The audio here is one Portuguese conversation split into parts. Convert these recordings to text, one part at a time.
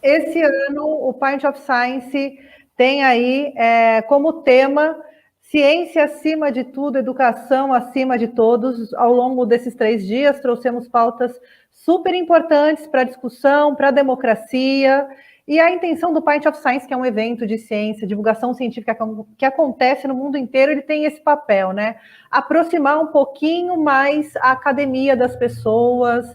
Esse ano, o Pint of Science tem aí como tema ciência acima de tudo, educação acima de todos. Ao longo desses 3 dias, trouxemos pautas super importantes para a discussão, para a democracia. E a intenção do Pint of Science, que é um evento de ciência, divulgação científica que acontece no mundo inteiro, ele tem esse papel, né? Aproximar um pouquinho mais a academia das pessoas,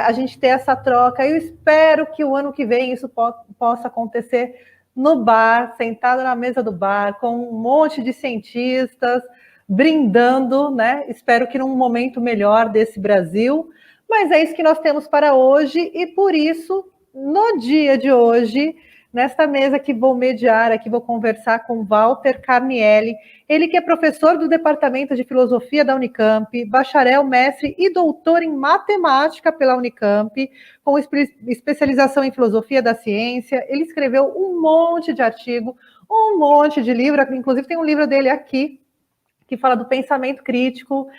a gente ter essa troca. Eu espero que o ano que vem isso possa acontecer no bar, sentado na mesa do bar, com um monte de cientistas, brindando, né? Espero que num momento melhor desse Brasil. Mas é isso que nós temos para hoje, e por isso, no dia de hoje, nesta mesa que vou mediar aqui, vou conversar com Walter Carnielli, ele que é professor do Departamento de Filosofia da Unicamp, bacharel, mestre e doutor em matemática pela Unicamp, com especialização em filosofia da ciência. Ele escreveu um monte de artigo, um monte de livro, inclusive tem um livro dele aqui, que fala do pensamento crítico.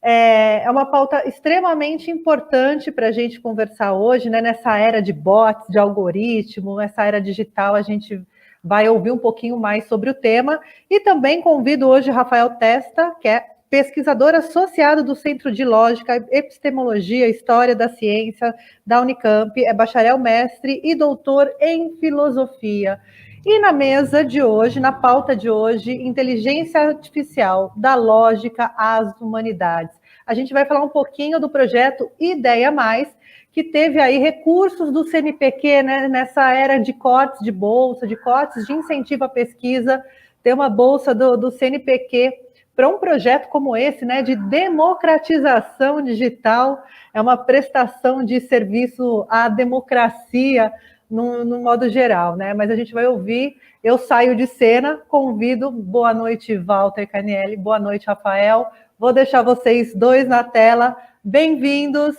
É uma pauta extremamente importante para a gente conversar hoje, né? Nessa era de bots, de algoritmo, nessa era digital, a gente vai ouvir um pouquinho mais sobre o tema. E também convido hoje Rafael Testa, que é pesquisador associado do Centro de Lógica, Epistemologia e História da Ciência da Unicamp, é bacharel, mestre e doutor em filosofia. E na mesa de hoje, na pauta de hoje, inteligência artificial, da lógica às humanidades. A gente vai falar um pouquinho do projeto Ideia Mais, que teve aí recursos do CNPq, né, nessa era de cortes de bolsa, de cortes de incentivo à pesquisa, ter uma bolsa do CNPq para um projeto como esse, né, de democratização digital, é uma prestação de serviço à democracia, no modo geral, né? Mas a gente vai ouvir, eu saio de cena, convido, boa noite, Walter Carnielli, boa noite, Rafael, vou deixar vocês dois na tela, bem-vindos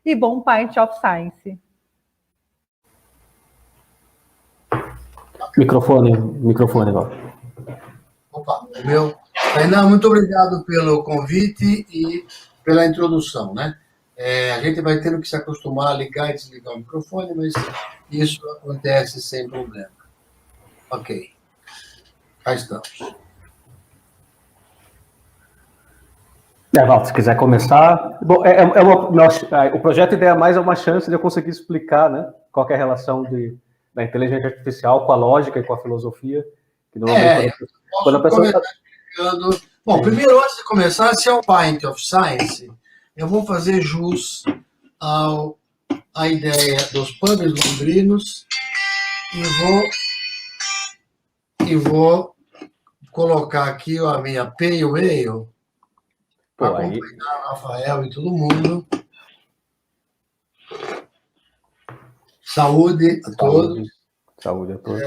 e bom Pint of Science. Microfone agora. Opa, meu. Tainá, muito obrigado pelo convite e pela introdução, né? A gente vai tendo que se acostumar a ligar e desligar o microfone, mas isso acontece sem problema. Ok. Já estamos. Walter, se quiser começar... Bom, o projeto Ideia Mais é uma chance de eu conseguir explicar, né, qual é a relação da inteligência artificial com a lógica e com a filosofia. Que quando a pessoa explicando... Bom, primeiro, antes de começar, se é o Pint of Science, eu vou fazer jus à ideia dos pubs londrinos e vou colocar aqui a minha Pale Ale para acompanhar o Rafael e todo mundo. Saúde a todos. Saúde a todos.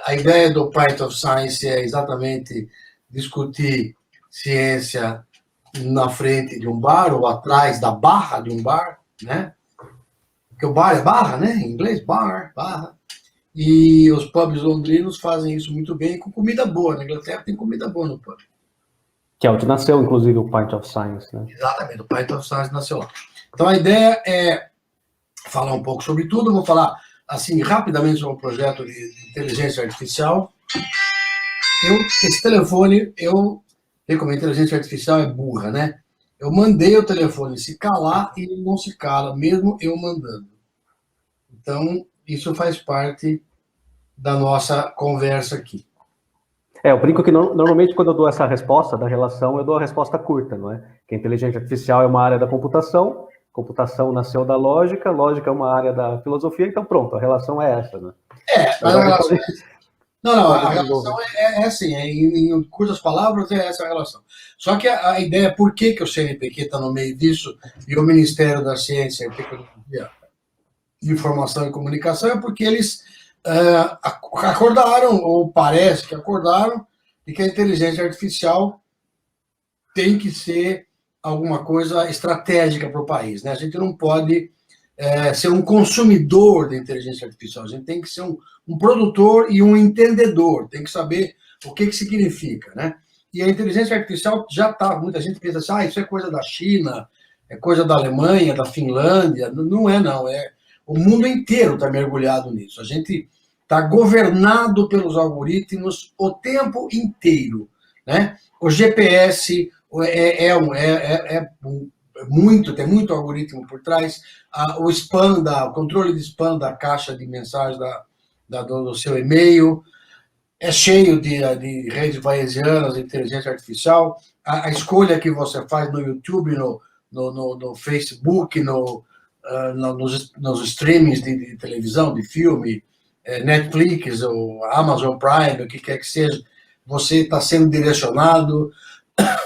A ideia do Pint of Science é exatamente discutir ciência na frente de um bar ou atrás da barra de um bar, né? Porque o bar é barra, né? Em inglês, bar, barra. E os pubs londrinos fazem isso muito bem com comida boa. Na Inglaterra tem comida boa no pub. Que é onde nasceu, inclusive, o Pint of Science, né? Exatamente, o Pint of Science nasceu lá. Então a ideia é falar um pouco sobre tudo. Vou falar, assim, rapidamente sobre o projeto de inteligência artificial. Esse telefone, vê como a inteligência artificial é burra, né? Eu mandei o telefone se calar e ele não se cala, mesmo eu mandando. Então, isso faz parte da nossa conversa aqui. Eu brinco que normalmente quando eu dou essa resposta da relação, eu dou a resposta curta, não é? Que a inteligência artificial é uma área da computação nasceu da lógica é uma área da filosofia, então pronto, a relação é essa, né? A relação... Não, a relação é assim, em curtas palavras, é essa a relação. Só que a ideia, por que o CNPq está no meio disso e o Ministério da Ciência e Tecnologia, Informação e Comunicação, é porque eles acordaram, ou parece que acordaram, de que a inteligência artificial tem que ser alguma coisa estratégica para o país, né? A gente não pode ser um consumidor da inteligência artificial, a gente tem que ser um produtor e um entendedor, tem que saber o que significa, né? E a inteligência artificial já está, muita gente pensa assim, isso é coisa da China, é coisa da Alemanha, da Finlândia, não é não, o mundo inteiro está mergulhado nisso. A gente está governado pelos algoritmos o tempo inteiro, né? O GPS tem muito algoritmo por trás. O spam, o controle de spam da caixa de mensagens do seu e-mail é cheio de redes bayesianas, de inteligência artificial. A escolha que você faz no YouTube, no Facebook, nos streamings de televisão, de filme, Netflix ou Amazon Prime, o que quer que seja, você está sendo direcionado,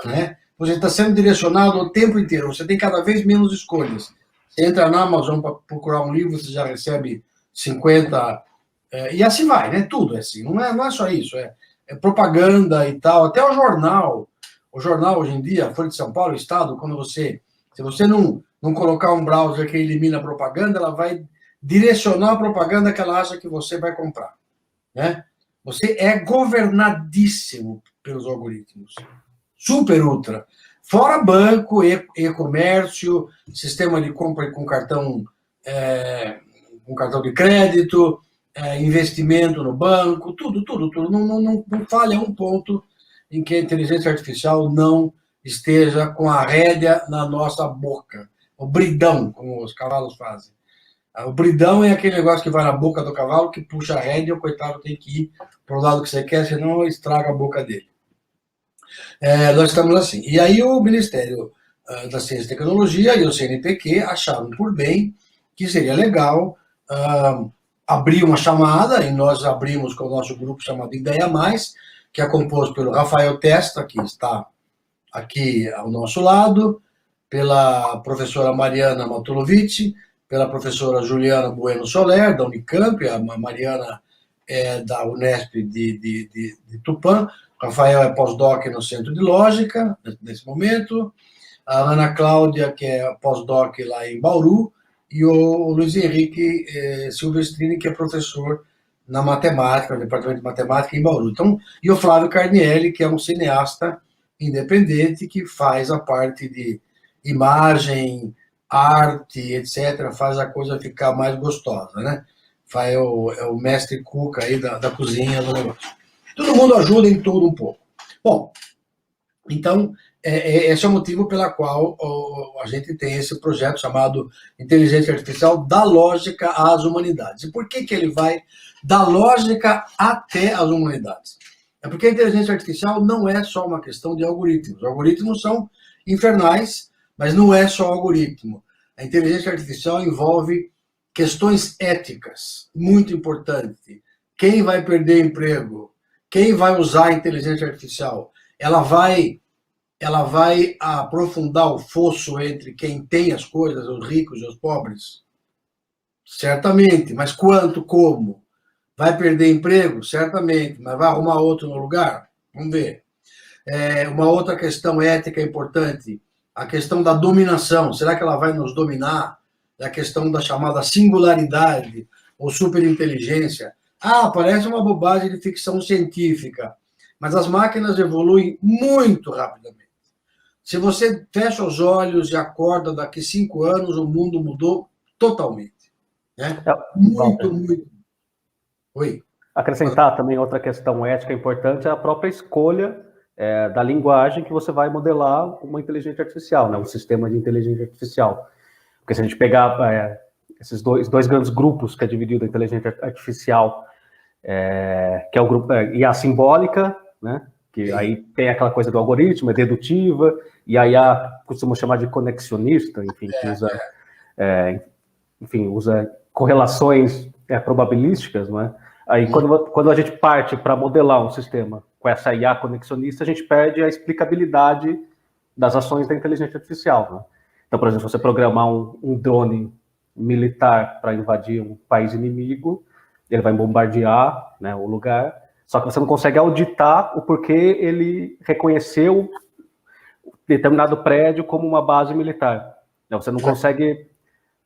né? Você está sendo direcionado o tempo inteiro, você tem cada vez menos escolhas. Você entra na Amazon para procurar um livro, você já recebe 50, e assim vai, né? Tudo é assim, não é só isso, é propaganda e tal, até o jornal hoje em dia, Folha de São Paulo, Estado, se você não colocar um browser que elimina a propaganda, ela vai direcionar a propaganda que ela acha que você vai comprar, né? Você é governadíssimo pelos algoritmos. Super ultra. Fora banco, e-comércio, sistema de compra com cartão de crédito, investimento no banco, tudo. Não falha um ponto em que a inteligência artificial não esteja com a rédea na nossa boca. O bridão, como os cavalos fazem. O bridão é aquele negócio que vai na boca do cavalo, que puxa a rédea, o coitado tem que ir para o lado que você quer, senão estraga a boca dele. Nós estamos assim. E aí o Ministério da Ciência e Tecnologia e o CNPq acharam por bem que seria legal abrir uma chamada, e nós abrimos com o nosso grupo chamado Ideia Mais, que é composto pelo Rafael Testa, que está aqui ao nosso lado, pela professora Mariana Matulovici, pela professora Juliana Bueno Soler, da Unicamp, a Mariana é da Unesp de Tupã, Rafael é pós-doc no Centro de Lógica, nesse momento, a Ana Cláudia, que é pós-doc lá em Bauru, e o Luiz Henrique Silvestrini, que é professor na matemática, no Departamento de Matemática em Bauru. Então, e o Flávio Carnielli, que é um cineasta independente, que faz a parte de imagem, arte, etc., faz a coisa ficar mais gostosa, né? É o mestre cuca aí da cozinha do negócio. Todo mundo ajuda em tudo um pouco. Bom, então, esse é o motivo pela qual a gente tem esse projeto chamado Inteligência Artificial da Lógica às Humanidades. E por que ele vai da lógica até as humanidades? É porque a inteligência artificial não é só uma questão de algoritmos. Os algoritmos são infernais, mas não é só algoritmo. A inteligência artificial envolve questões éticas, muito importante. Quem vai perder emprego? Quem vai usar a inteligência artificial? Ela vai aprofundar o fosso entre quem tem as coisas, os ricos e os pobres? Certamente, mas quanto, como? Vai perder emprego? Certamente, mas vai arrumar outro no lugar? Vamos ver. Uma outra questão ética importante, a questão da dominação. Será que ela vai nos dominar? É a questão da chamada singularidade ou superinteligência. Parece uma bobagem de ficção científica, mas as máquinas evoluem muito rapidamente. Se você fecha os olhos e acorda daqui 5 anos, o mundo mudou totalmente. Né? Muito. Oi. Acrescentar também outra questão ética importante é a própria escolha da linguagem que você vai modelar uma inteligência artificial, né? Um sistema de inteligência artificial. Porque se a gente pegar esses dois grandes grupos que é dividido a inteligência artificial, que é o grupo IA simbólica, né? Que aí tem aquela coisa do algoritmo, é dedutiva, e a IA costumam chamar de conexionista, enfim, que usa correlações probabilísticas, não é? Aí quando a gente parte para modelar um sistema com essa IA conexionista, a gente perde a explicabilidade das ações da inteligência artificial, né? Então, por exemplo, se você programar um drone militar para invadir um país inimigo, ele vai bombardear, né, o lugar, só que você não consegue auditar o porquê ele reconheceu determinado prédio como uma base militar. Então, você não consegue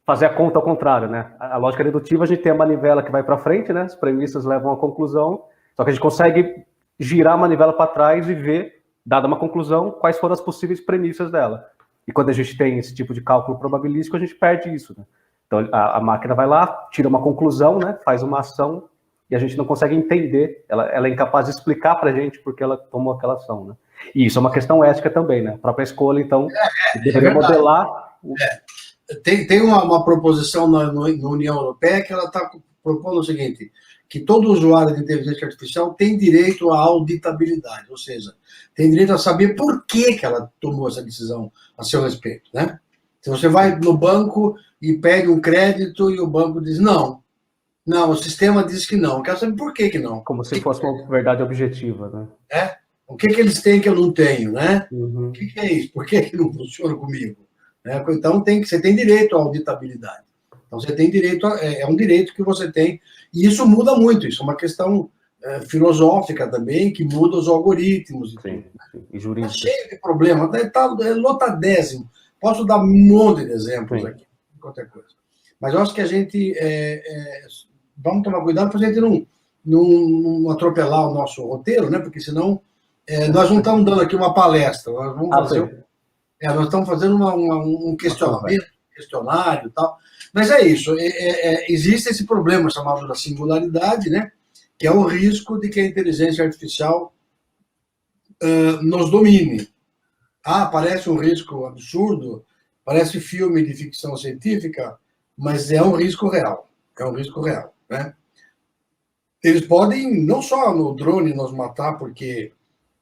fazer a conta ao contrário, né? A lógica dedutiva, a gente tem a manivela que vai para frente, né? As premissas levam à conclusão, só que a gente consegue girar a manivela para trás e ver, dada uma conclusão, quais foram as possíveis premissas dela. E quando a gente tem esse tipo de cálculo probabilístico, a gente perde isso, né? Então, a máquina vai lá, tira uma conclusão, né, faz uma ação, e a gente não consegue entender, ela é incapaz de explicar para a gente porque ela tomou aquela ação, né? E isso é uma questão ética também, né? A própria escolha, então, deveria modelar... Tem uma proposição na União Europeia que ela está propondo o seguinte, que todo usuário de inteligência artificial tem direito à auditabilidade, ou seja, tem direito a saber por que ela tomou essa decisão a seu respeito, né? Se você vai no banco e pede um crédito e o banco diz não, o sistema diz que não, eu quero saber por que não. Como se fosse uma verdade objetiva, né? O que eles têm que eu não tenho, né? Uhum. O que é isso? Por que não funciona comigo? Então, você tem direito à auditabilidade. Então, você tem direito, é um direito que você tem, e isso muda muito, isso é uma questão filosófica também, que muda os algoritmos e sim, tudo. Sim. E jurídico. Está cheio de problema, está lotadésimo. Posso dar um monte de exemplos sim. aqui, qualquer coisa. Mas eu acho que a gente, vamos tomar cuidado para a gente não atropelar o nosso roteiro, né? Porque senão, nós não estamos dando aqui uma palestra, nós vamos fazer... nós estamos fazendo um questionário e tal. Mas é isso, existe esse problema chamado da singularidade, né? Que é o risco de que a inteligência artificial nos domine. Parece um risco absurdo, parece filme de ficção científica, mas é um risco real. É um risco real, né? Eles podem, não só no drone, nos matar, porque,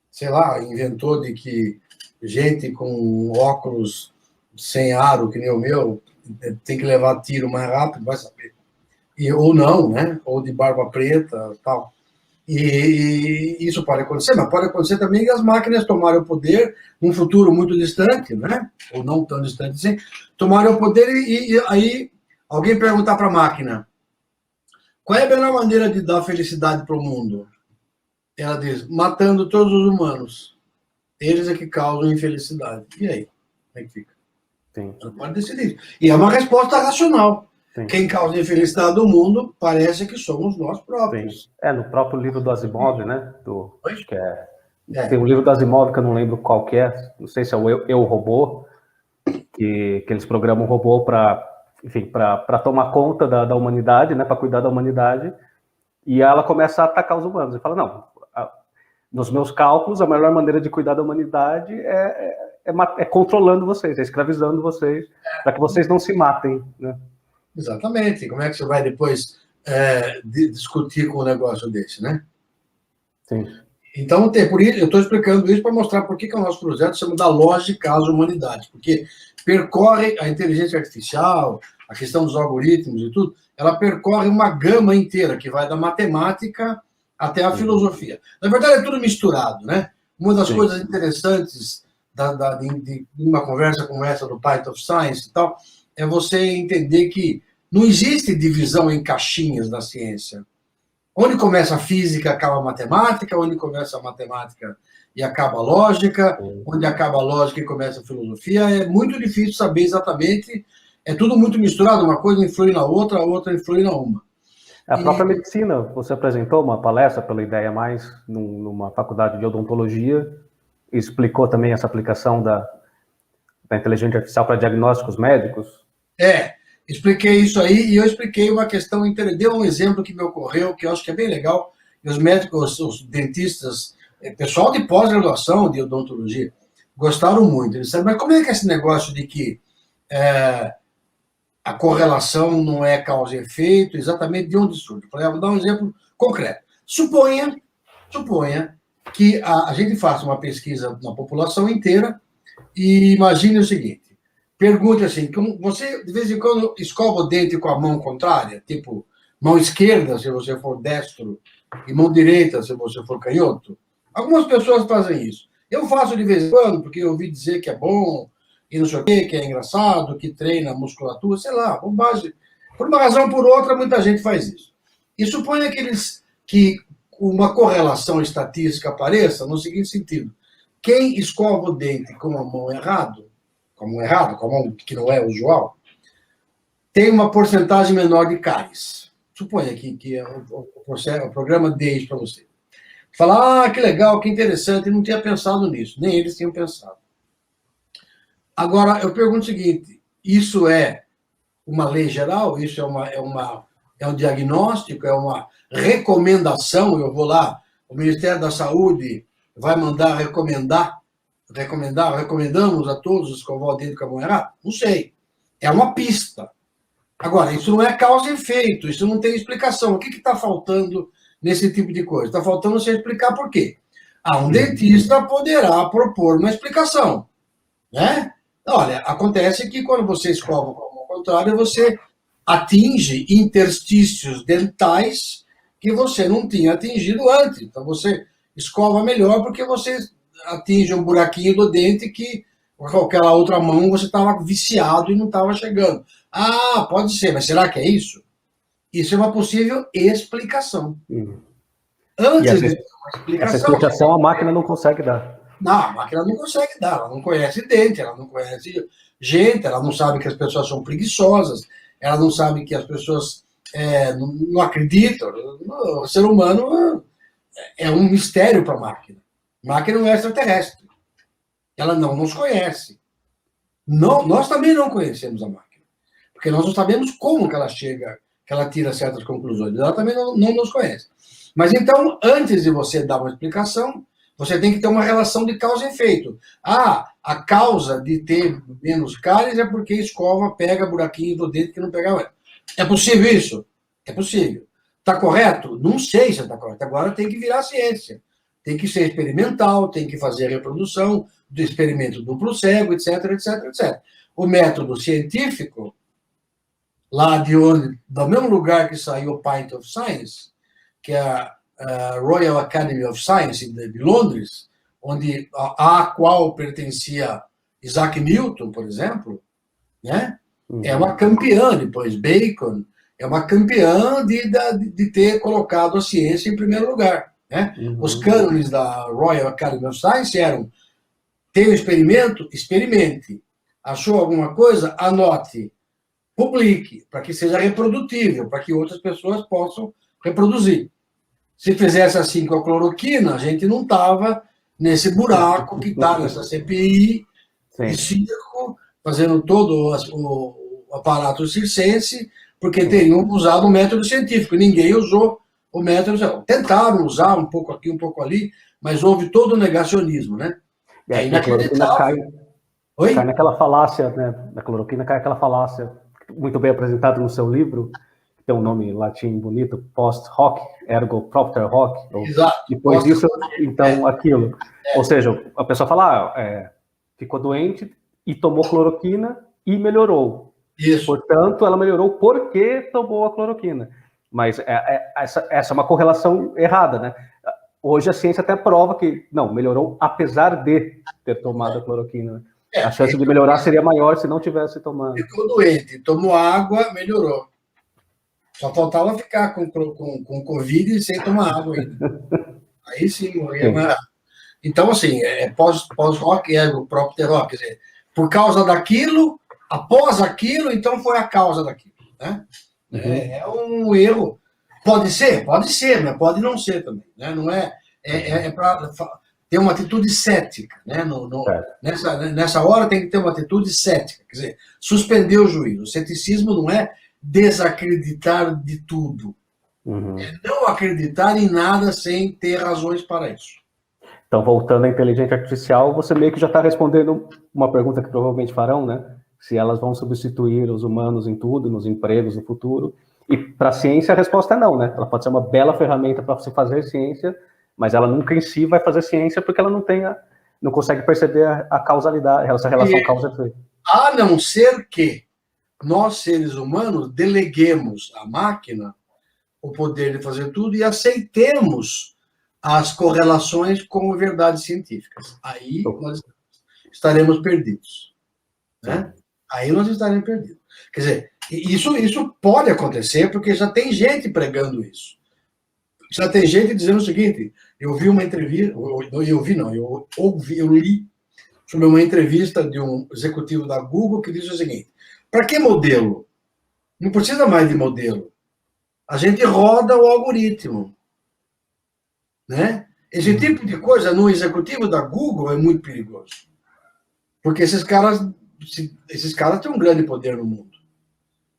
sei lá, inventou de que gente com óculos sem aro, que nem o meu, tem que levar tiro mais rápido, vai saber. Ou não, né? Ou de barba preta, tal. E isso pode acontecer, mas pode acontecer também que as máquinas tomarem o poder num futuro muito distante, né? Ou não tão distante assim, tomarem o poder e aí alguém perguntar para a máquina: qual é a melhor maneira de dar felicidade para o mundo? Ela diz: matando todos os humanos. Eles é que causam infelicidade. E aí? Como é que fica? Sim. Você pode decidir. E é uma resposta racional. Sim. Quem causa a infelicidade do mundo parece que somos nós próprios. Sim. No próprio livro do Asimov, né? Acho que Tem um livro do Asimov que eu não lembro qual que é, não sei se é o Eu, Robô, que eles programam um robô para tomar conta da humanidade, né? Para cuidar da humanidade, e ela começa a atacar os humanos. E fala, não, nos meus cálculos, a melhor maneira de cuidar da humanidade é controlando vocês, é escravizando vocês, para que vocês não se matem, né? Exatamente. Como é que você vai depois discutir com um negócio desse, né? Sim. Então, por isso, eu estou explicando isso para mostrar por que o nosso projeto chama da lógica às humanidades, porque percorre a inteligência artificial, a questão dos algoritmos e tudo, ela percorre uma gama inteira, que vai da matemática até a filosofia. Na verdade, é tudo misturado, né? Uma das coisas interessantes de uma conversa como essa do Python of Science e tal, é você entender que não existe divisão em caixinhas da ciência. Onde começa a física, acaba a matemática, onde começa a matemática e acaba a lógica, onde acaba a lógica e começa a filosofia. É muito difícil saber exatamente, é tudo muito misturado, uma coisa influi na outra, a outra influi na uma. A própria medicina, você apresentou uma palestra pela Ideia Mais, numa faculdade de odontologia, e explicou também essa aplicação da inteligência artificial para diagnósticos médicos? Expliquei isso aí, e eu expliquei uma questão interessante, deu um exemplo que me ocorreu, que eu acho que é bem legal, e os médicos, os dentistas, pessoal de pós-graduação de odontologia, gostaram muito. Eles disseram, mas como é que é esse negócio de que a correlação não é causa e efeito, exatamente de onde surge? Eu falei, vou dar um exemplo concreto. Suponha que a gente faça uma pesquisa na população inteira e imagine o seguinte, pergunte assim, você de vez em quando escova o dente com a mão contrária, tipo, mão esquerda se você for destro e mão direita se você for canhoto? Algumas pessoas fazem isso. Eu faço de vez em quando, porque eu ouvi dizer que é bom, e não sei o quê, que é engraçado, que treina a musculatura, sei lá, bobagem. Por uma razão ou por outra, muita gente faz isso. E suponha que uma correlação estatística apareça no seguinte sentido. Quem escova o dente com a mão com a mão que não é usual, tem uma porcentagem menor de cáries. Suponha que o programa dê isso para você. Fala, que legal, que interessante, eu não tinha pensado nisso, nem eles tinham pensado. Agora, eu pergunto o seguinte, isso é uma lei geral, isso é um diagnóstico, é uma recomendação. Eu vou lá, o Ministério da Saúde vai mandar recomendamos a todos escovar o dedo com a mão errada? Não sei. É uma pista. Agora, isso não é causa e efeito, isso não tem explicação. O que está faltando nesse tipo de coisa? Está faltando você explicar por quê. Um dentista poderá propor uma explicação, né? Olha, acontece que quando você escova com a mão contrária, você atinge interstícios dentais que você não tinha atingido antes. Então, você escova melhor porque você atinge um buraquinho do dente que com aquela outra mão você estava viciado e não estava chegando. Pode ser, mas será que é isso? Isso é uma possível explicação. Antes de ter uma explicação... Essa explicação a máquina não consegue dar. Não, a máquina não consegue dar, ela não conhece dente, ela não conhece gente, ela não sabe que as pessoas são preguiçosas, ela não sabe que as pessoas não acreditam. O ser humano é um mistério para a máquina. A máquina não é extraterrestre. Ela não nos conhece. Não, nós também não conhecemos a máquina. Porque nós não sabemos como que ela chega, que ela tira certas conclusões. Ela também não nos conhece. Mas então, antes de você dar uma explicação, você tem que ter uma relação de causa e efeito. A causa de ter menos cáries é porque a escova pega buraquinho do dente que não pegava. É possível isso? É possível. Está correto? Não sei se está correto. Agora tem que virar ciência. Tem que ser experimental, tem que fazer a reprodução do experimento duplo cego, etc, etc, etc. O método científico, lá do mesmo lugar que saiu o Pint of Science, que é a Royal Academy of Science de Londres, a qual pertencia Isaac Newton, por exemplo, né? É uma campeã, depois Bacon, é uma campeã de ter colocado a ciência em primeiro lugar. Né? Os cânones da Royal Academy of Science eram: tem um experimento? Experimente. Achou alguma coisa? Anote. Publique, para que seja reprodutível, para que outras pessoas possam reproduzir. Se fizesse assim com a cloroquina, a gente não estava nesse buraco que está nessa CPI, de circo, fazendo todo o aparato circense, porque teriam usado o método científico. Ninguém usou o método. Tentaram usar um pouco aqui, um pouco ali, mas houve todo o negacionismo, né? E aí, a cloroquina cai naquela falácia, né? Na cloroquina cai aquela falácia, muito bem apresentada no seu livro, que tem um nome em latim bonito, post hoc, ergo propter hoc. Exato. Depois disso, então, aquilo. Ou seja, a pessoa fala, ficou doente e tomou cloroquina e melhorou. Isso. Portanto, ela melhorou porque tomou a cloroquina. Mas essa é uma correlação errada, né? Hoje a ciência até prova que, não, melhorou apesar de ter tomado a cloroquina. A chance de melhorar seria maior se não tivesse tomado. Ficou doente, tomou água, melhorou. Só faltava ficar com Covid e sem tomar água ainda. Aí sim, morria. Então, assim, pós-rock, o próprio rock. Quer dizer, por causa daquilo, após aquilo, então foi a causa daquilo. Né? É um erro. Pode ser, mas pode não ser também. Né? Não é para ter uma atitude cética. Né? Nessa hora tem que ter uma atitude cética. Quer dizer, suspender o juízo. O ceticismo não é desacreditar de tudo. É não acreditar em nada sem ter razões para isso. Então, voltando à inteligência artificial, você meio que já está respondendo uma pergunta que provavelmente farão, né? Se elas vão substituir os humanos em tudo, nos empregos no futuro. E para a ciência a resposta é não, né? Ela pode ser uma bela ferramenta para você fazer ciência, mas ela nunca em si vai fazer ciência porque ela não consegue perceber a causalidade, essa relação causa-efeito. A não ser que nós, seres humanos, deleguemos à máquina o poder de fazer tudo e aceitemos as correlações como verdades científicas. Aí nós estaremos perdidos. Né? Aí nós estaremos perdidos. Quer dizer, isso pode acontecer porque já tem gente pregando isso. Já tem gente dizendo o seguinte: eu vi uma entrevista, eu li sobre uma entrevista de um executivo da Google que disse o seguinte: para que modelo? Não precisa mais de modelo. A gente roda o algoritmo. Né? Esse tipo de coisa no executivo da Google é muito perigoso. Porque esses caras têm um grande poder no mundo.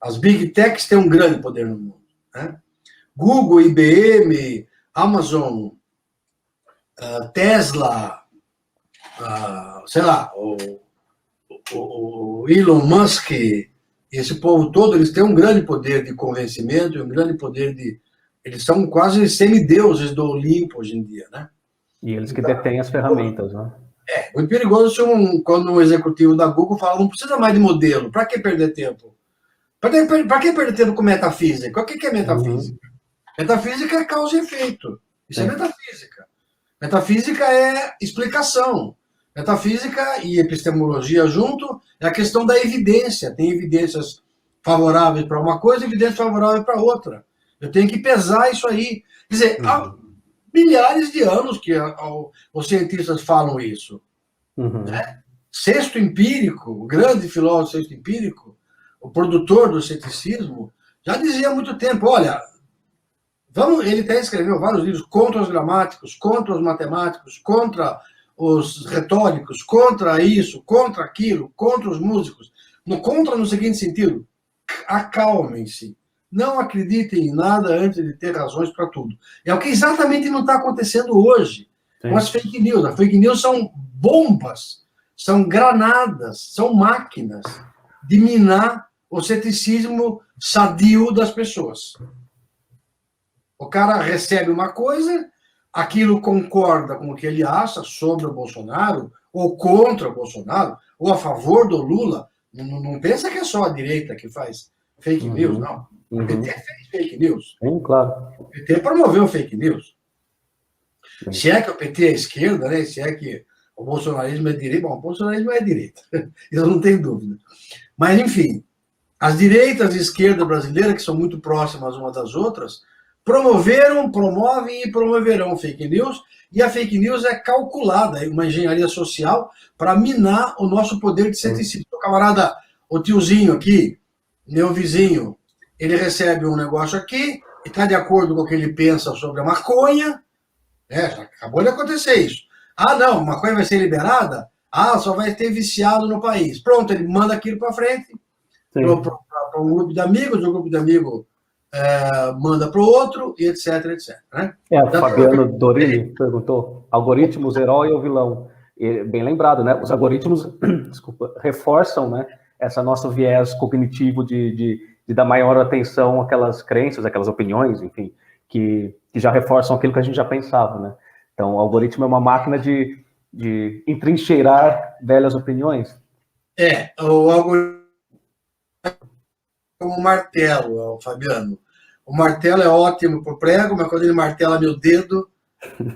As Big Techs têm um grande poder no mundo, né? Google, IBM, Amazon, Tesla, sei lá, o Elon Musk, esse povo todo, eles têm um grande poder de convencimento, um grande poder de... Eles são quase semideuses do Olimpo hoje em dia, né? E eles que detêm as ferramentas, né? É muito perigoso quando um executivo da Google fala, não precisa mais de modelo, para que perder tempo? Para que perder tempo com metafísica? O que é metafísica? Metafísica é causa e efeito. Isso é metafísica. Metafísica é explicação. Metafísica e epistemologia junto é a questão da evidência. Tem evidências favoráveis para uma coisa e evidências favoráveis para outra. Eu tenho que pesar isso aí. Quer dizer, há milhares de anos que os cientistas falam isso. Né? Sexto Empírico, o grande filósofo Sexto Empírico, o produtor do ceticismo, já dizia há muito tempo, olha, ele até escreveu vários livros contra os gramáticos, contra os matemáticos, contra os retóricos, contra isso, contra aquilo, contra os músicos. Contra no seguinte sentido, acalmem-se. Não acreditem em nada antes de ter razões para tudo. É o que exatamente não está acontecendo hoje com as fake news. As fake news são bombas, são granadas, são máquinas de minar o ceticismo sadio das pessoas. O cara recebe uma coisa, aquilo concorda com o que ele acha sobre o Bolsonaro, ou contra o Bolsonaro, ou a favor do Lula. Não pensa que é só a direita que faz fake news, não. O PT fez fake news. Claro. O PT promoveu fake news. Se é que o PT é esquerda, né? Se é que o bolsonarismo é direita. Bom, o bolsonarismo é direita. Isso não tem dúvida. Mas, enfim, as direitas e esquerda brasileira, que são muito próximas umas das outras, promovem e promoverão fake news, e a fake news é calculada, é uma engenharia social para minar o nosso poder de ceticismo. O camarada, o tiozinho aqui, meu vizinho, ele recebe um negócio aqui, e está de acordo com o que ele pensa sobre a maconha, já acabou de acontecer isso. Ah, não, a maconha vai ser liberada? Ah, só vai ter viciado no país. Pronto, ele manda aquilo para frente, para um grupo de amigos, o grupo de amigos manda para o outro, e etc, etc. Né? O Fabiano Dorini perguntou, algoritmos, herói ou vilão? E, bem lembrado, né? Os algoritmos, reforçam, né, essa nosso viés cognitivo de dar maior atenção àquelas crenças, àquelas opiniões, enfim, que já reforçam aquilo que a gente já pensava, né? Então, o algoritmo é uma máquina de entrincheirar velhas opiniões. O algoritmo é como um martelo, Fabiano. O martelo é ótimo para o prego, mas quando ele martela meu dedo,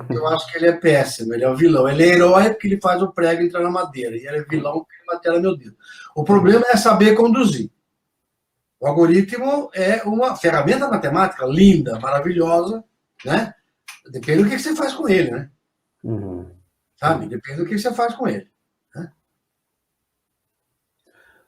eu acho que ele é péssimo, ele é um vilão. Ele é herói porque ele faz o prego entrar na madeira, e ele é vilão porque ele martela meu dedo. O problema é saber conduzir. O algoritmo é uma ferramenta matemática linda, maravilhosa, né? Depende do que você faz com ele, né? Sabe? Depende do que você faz com ele. Né?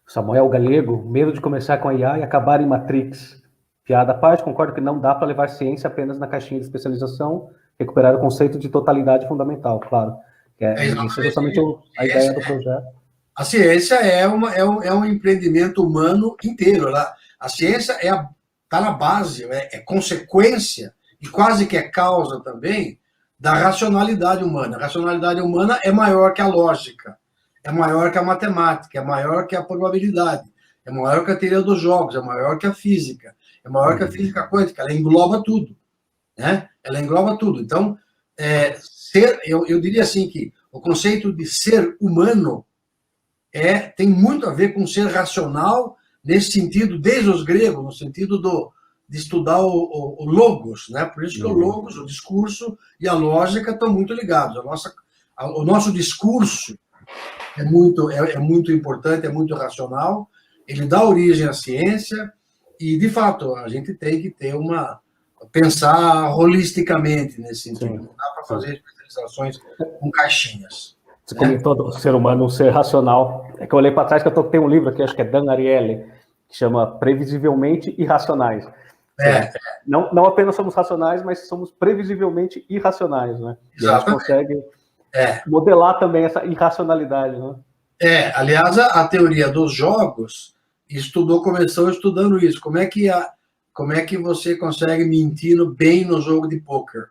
Samuel Galego, medo de começar com a IA e acabar em Matrix. Piada à parte, concordo que não dá para levar ciência apenas na caixinha de especialização, recuperar o conceito de totalidade fundamental, claro. Isso é justamente a ideia do projeto. A ciência é um empreendimento humano inteiro. A ciência está na base, é consequência, e quase que é causa também, da racionalidade humana. A racionalidade humana é maior que a lógica, é maior que a matemática, é maior que a probabilidade, é maior que a teoria dos jogos, é maior que a física, é maior que a física quântica, ela engloba tudo. Né? Ela engloba tudo. Então, eu diria assim que o conceito de ser humano tem muito a ver com ser racional, nesse sentido, desde os gregos, no sentido de estudar o logos, né? Por isso que o logos, o discurso e a lógica estão muito ligados. O nosso discurso é muito importante, é muito racional, ele dá origem à ciência, e, de fato, a gente tem que ter pensar holisticamente nesse sentido. Não dá para fazer especializações com caixinhas. Você comentou do ser humano, um ser racional. É que eu olhei para trás, que eu tenho um livro aqui, acho que é Dan Ariely, que chama Previsivelmente Irracionais. Não apenas somos racionais, mas somos previsivelmente irracionais, né? E a gente consegue modelar também essa irracionalidade, né? Aliás, a teoria dos jogos, começou estudando isso. Como é que você consegue mentir bem no jogo de pôquer?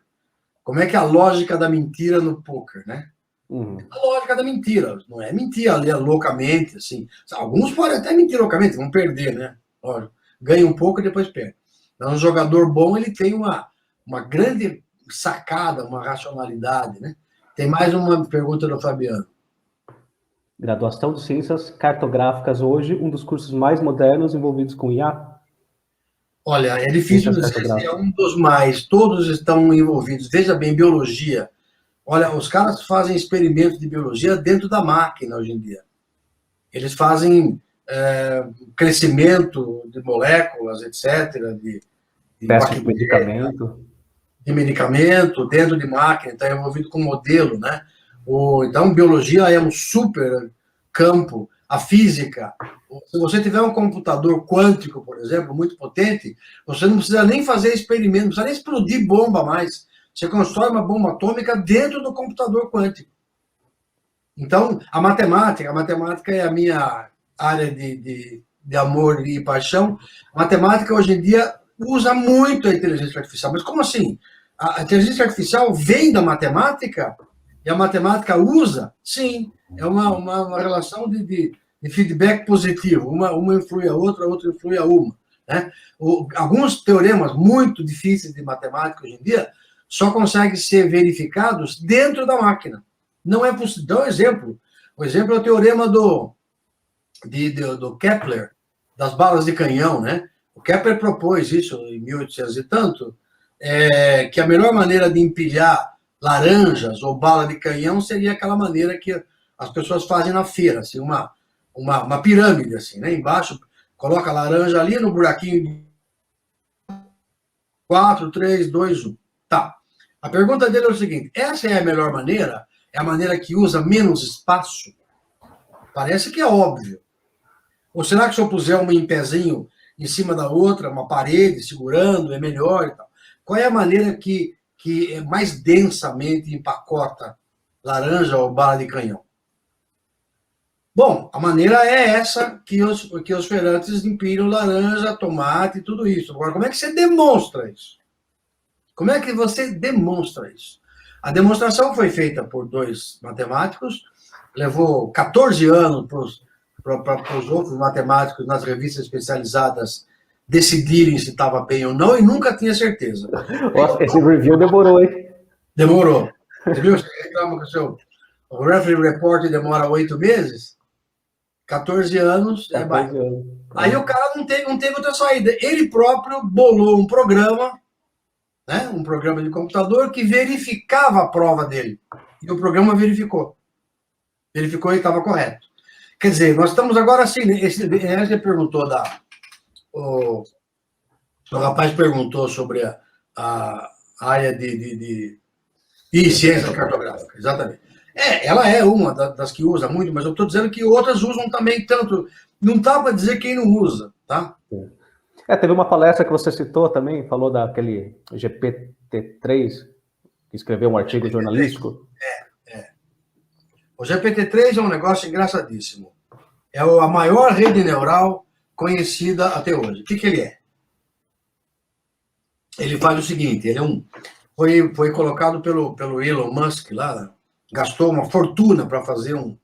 Como é que é a lógica da mentira no pôquer, né? A lógica da mentira. Não é mentir ali loucamente, assim. Alguns podem até mentir loucamente, vão perder, né? Lógico. Ganha um pouco e depois perde. Então, um jogador bom, ele tem uma grande sacada, uma racionalidade, né? Tem mais uma pergunta do Fabiano. Graduação de Ciências Cartográficas hoje, um dos cursos mais modernos envolvidos com IA? Olha, é difícil dizer se é um dos mais, todos estão envolvidos. Veja bem, biologia. Olha, os caras fazem experimentos de biologia dentro da máquina hoje em dia. Eles fazem crescimento de moléculas, etc., de teste de medicamento. De medicamento dentro de máquina, está envolvido com modelo, né? Então, biologia é um super campo. A física, se você tiver um computador quântico, por exemplo, muito potente, você não precisa nem fazer experimento, não precisa nem explodir bomba mais. Você constrói uma bomba atômica dentro do computador quântico. Então, a matemática é a minha área de amor e paixão. A matemática, hoje em dia, usa muito a inteligência artificial. Mas como assim? A inteligência artificial vem da matemática e a matemática usa? Sim, é uma relação de feedback positivo. Uma influi a outra influi a uma. Né? Alguns teoremas muito difíceis de matemática hoje em dia só conseguem ser verificados dentro da máquina. Não é possível. Dá um exemplo. O exemplo é o teorema do Kepler, das balas de canhão, né? O Kepler propôs isso em 1800 e tanto, que a melhor maneira de empilhar laranjas ou bala de canhão seria aquela maneira que as pessoas fazem na feira, assim, uma pirâmide, assim, né? Embaixo, coloca a laranja ali no buraquinho 4, 3, 2, 1. Tá. A pergunta dele é o seguinte: essa é a melhor maneira? É a maneira que usa menos espaço? Parece que é óbvio. Ou será que se eu puser uma em pezinho em cima da outra, uma parede segurando, é melhor e tal? Qual é a maneira que mais densamente empacota laranja ou bala de canhão? Bom, a maneira é essa que os feirantes empilham laranja, tomate e tudo isso. Agora, como é que você demonstra isso? Como é que você demonstra isso? A demonstração foi feita por 2 matemáticos, levou 14 anos para os outros matemáticos nas revistas especializadas decidirem se estava bem ou não, e nunca tinha certeza. Nossa, esse review demorou, hein? Demorou. Você viu? Você reclama que o referee report demora 8 meses? 14 anos, 14 anos. Aí o cara não teve outra saída. Ele próprio bolou um programa, né, um programa de computador que verificava a prova dele. E o programa verificou. Verificou e estava correto. Quer dizer, nós estamos agora assim, você perguntou o rapaz perguntou sobre a área de ciência cartográfica, exatamente. Ela é uma das que usa muito, mas eu estou dizendo que outras usam também tanto. Não dá para dizer quem não usa, tá? Teve uma palestra que você citou também, falou daquele GPT-3, que escreveu um artigo jornalístico. O GPT-3 é um negócio engraçadíssimo. É a maior rede neural conhecida até hoje. O que ele é? Ele faz o seguinte, ele foi colocado pelo Elon Musk lá, gastou uma fortuna para fazer um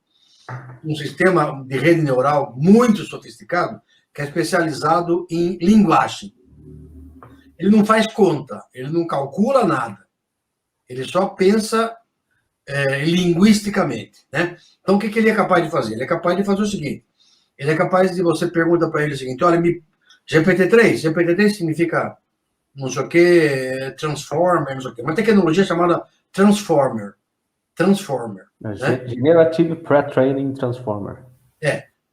sistema de rede neural muito sofisticado, que é especializado em linguagem. Ele não faz conta, ele não calcula nada. Ele só pensa linguisticamente, né? Então, o que ele é capaz de fazer? Ele é capaz de fazer o seguinte, ele é capaz de, você pergunta para ele o seguinte, olha, GPT-3 significa não sei o que, transformer, não sei o que, uma tecnologia chamada transformer, né? Generative Pre-Training Transformer.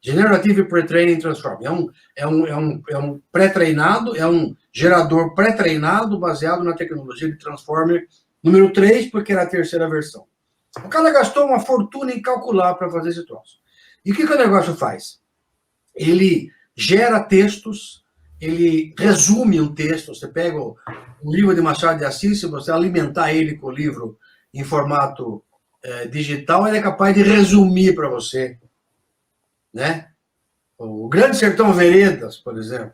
Generative Pre-Training Transformer. É um pré-treinado, é um gerador pré-treinado baseado na tecnologia de Transformer número 3, porque era a terceira versão. O cara gastou uma fortuna em calcular para fazer esse troço. E o que o negócio faz? Ele gera textos, ele resume um texto. Você pega um livro de Machado de Assis, se você alimentar ele com o livro em formato digital, ele é capaz de resumir para você, né? O Grande Sertão Veredas, por exemplo.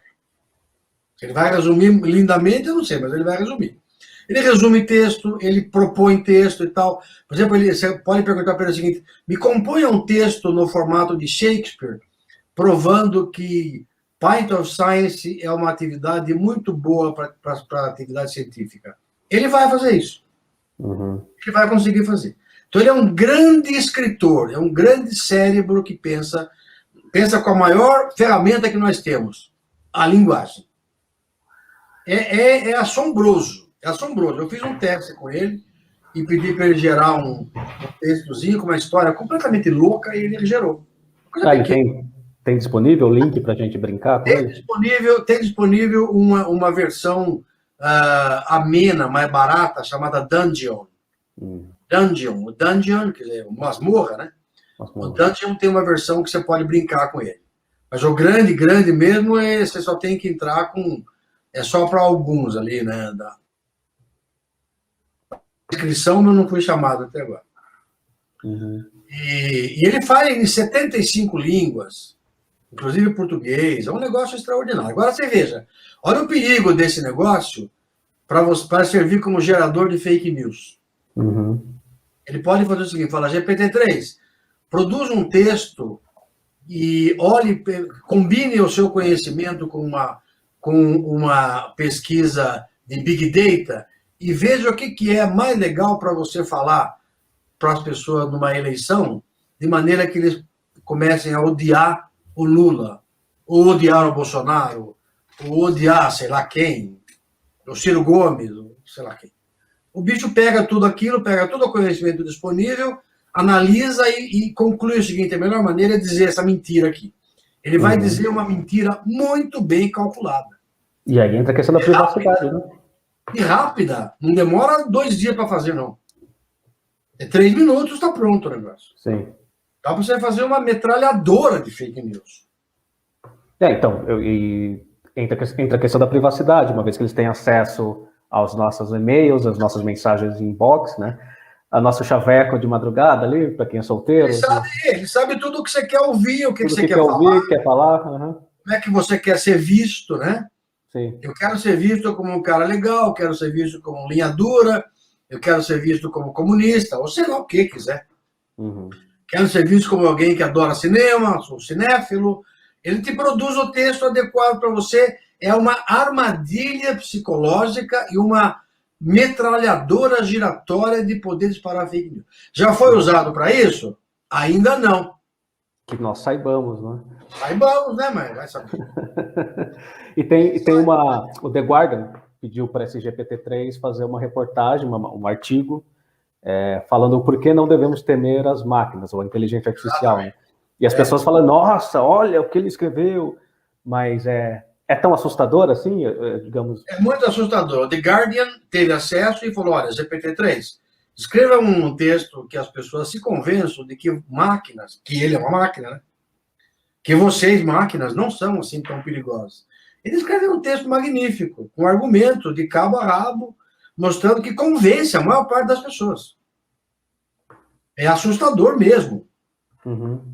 Ele vai resumir lindamente, eu não sei, mas ele vai resumir. Ele resume texto, ele propõe texto e tal. Por exemplo, você pode perguntar para ele o seguinte: me componha um texto no formato de Shakespeare, provando que Pint of Science é uma atividade muito boa para a atividade científica. Ele vai fazer isso. Ele vai conseguir fazer. Então, ele é um grande escritor, é um grande cérebro que pensa com a maior ferramenta que nós temos, a linguagem. É assombroso, é assombroso. Eu fiz um teste com ele e pedi para ele gerar um textozinho com uma história completamente louca e ele gerou. Tem disponível o link para a gente brincar com ele? Tem disponível uma versão amena, mais barata, chamada Dungeon. O Dungeon, quer dizer, masmorra, né? O Dungeon tem uma versão que você pode brincar com ele. Mas o grande mesmo, você só tem que entrar com... É só para alguns ali, né? Da inscrição, mas não fui chamado até agora. E ele fala em 75 línguas, inclusive português. É um negócio extraordinário. Agora você veja, olha o perigo desse negócio para servir como gerador de fake news. Ele pode fazer o seguinte: fala, GPT-3, produz um texto e combine o seu conhecimento com uma pesquisa de Big Data e veja o que é mais legal para você falar para as pessoas numa eleição, de maneira que eles comecem a odiar o Lula, ou odiar o Bolsonaro, ou odiar sei lá quem, o Ciro Gomes, ou sei lá quem. O bicho pega tudo aquilo, pega todo o conhecimento disponível, analisa e conclui o seguinte: a melhor maneira é dizer essa mentira aqui. Ele vai dizer uma mentira muito bem calculada. E aí entra a questão da privacidade, né? E rápida. Não demora 2 dias para fazer, não. 3 minutos, está pronto o negócio. Sim. Dá para você fazer uma metralhadora de fake news. Então, entra a questão da privacidade, uma vez que eles têm acesso aos nossos e-mails, às nossas mensagens inbox, né? A nosso chaveco de madrugada ali, para quem é solteiro. Ele sabe tudo o que você quer ouvir, o que você quer ouvir, falar. Quer falar. Como é que você quer ser visto, né? Sim. Eu quero ser visto como um cara legal, quero ser visto como linha dura, eu quero ser visto como comunista, ou sei lá o que quiser. Quero ser visto como alguém que adora cinema, sou cinéfilo. Ele te produz o texto adequado para você. É uma armadilha psicológica e uma metralhadora giratória de poder disparar fake news. Já foi usado para isso? Ainda não. Que nós saibamos, né? Saibamos, né, mas vai saber. E tem o The Guardian pediu para esse GPT-3 fazer uma reportagem, um artigo, falando por que não devemos temer as máquinas, ou a inteligência artificial. Né? E as pessoas falam, nossa, olha o que ele escreveu, mas é tão assustador assim, digamos? É muito assustador. O The Guardian teve acesso e falou, olha, GPT-3, escreva um texto que as pessoas se convençam de que máquinas, que ele é uma máquina, né? Que vocês, máquinas, não são assim tão perigosas. Ele escreveu um texto magnífico, com argumento de cabo a rabo, mostrando que convence a maior parte das pessoas. É assustador mesmo.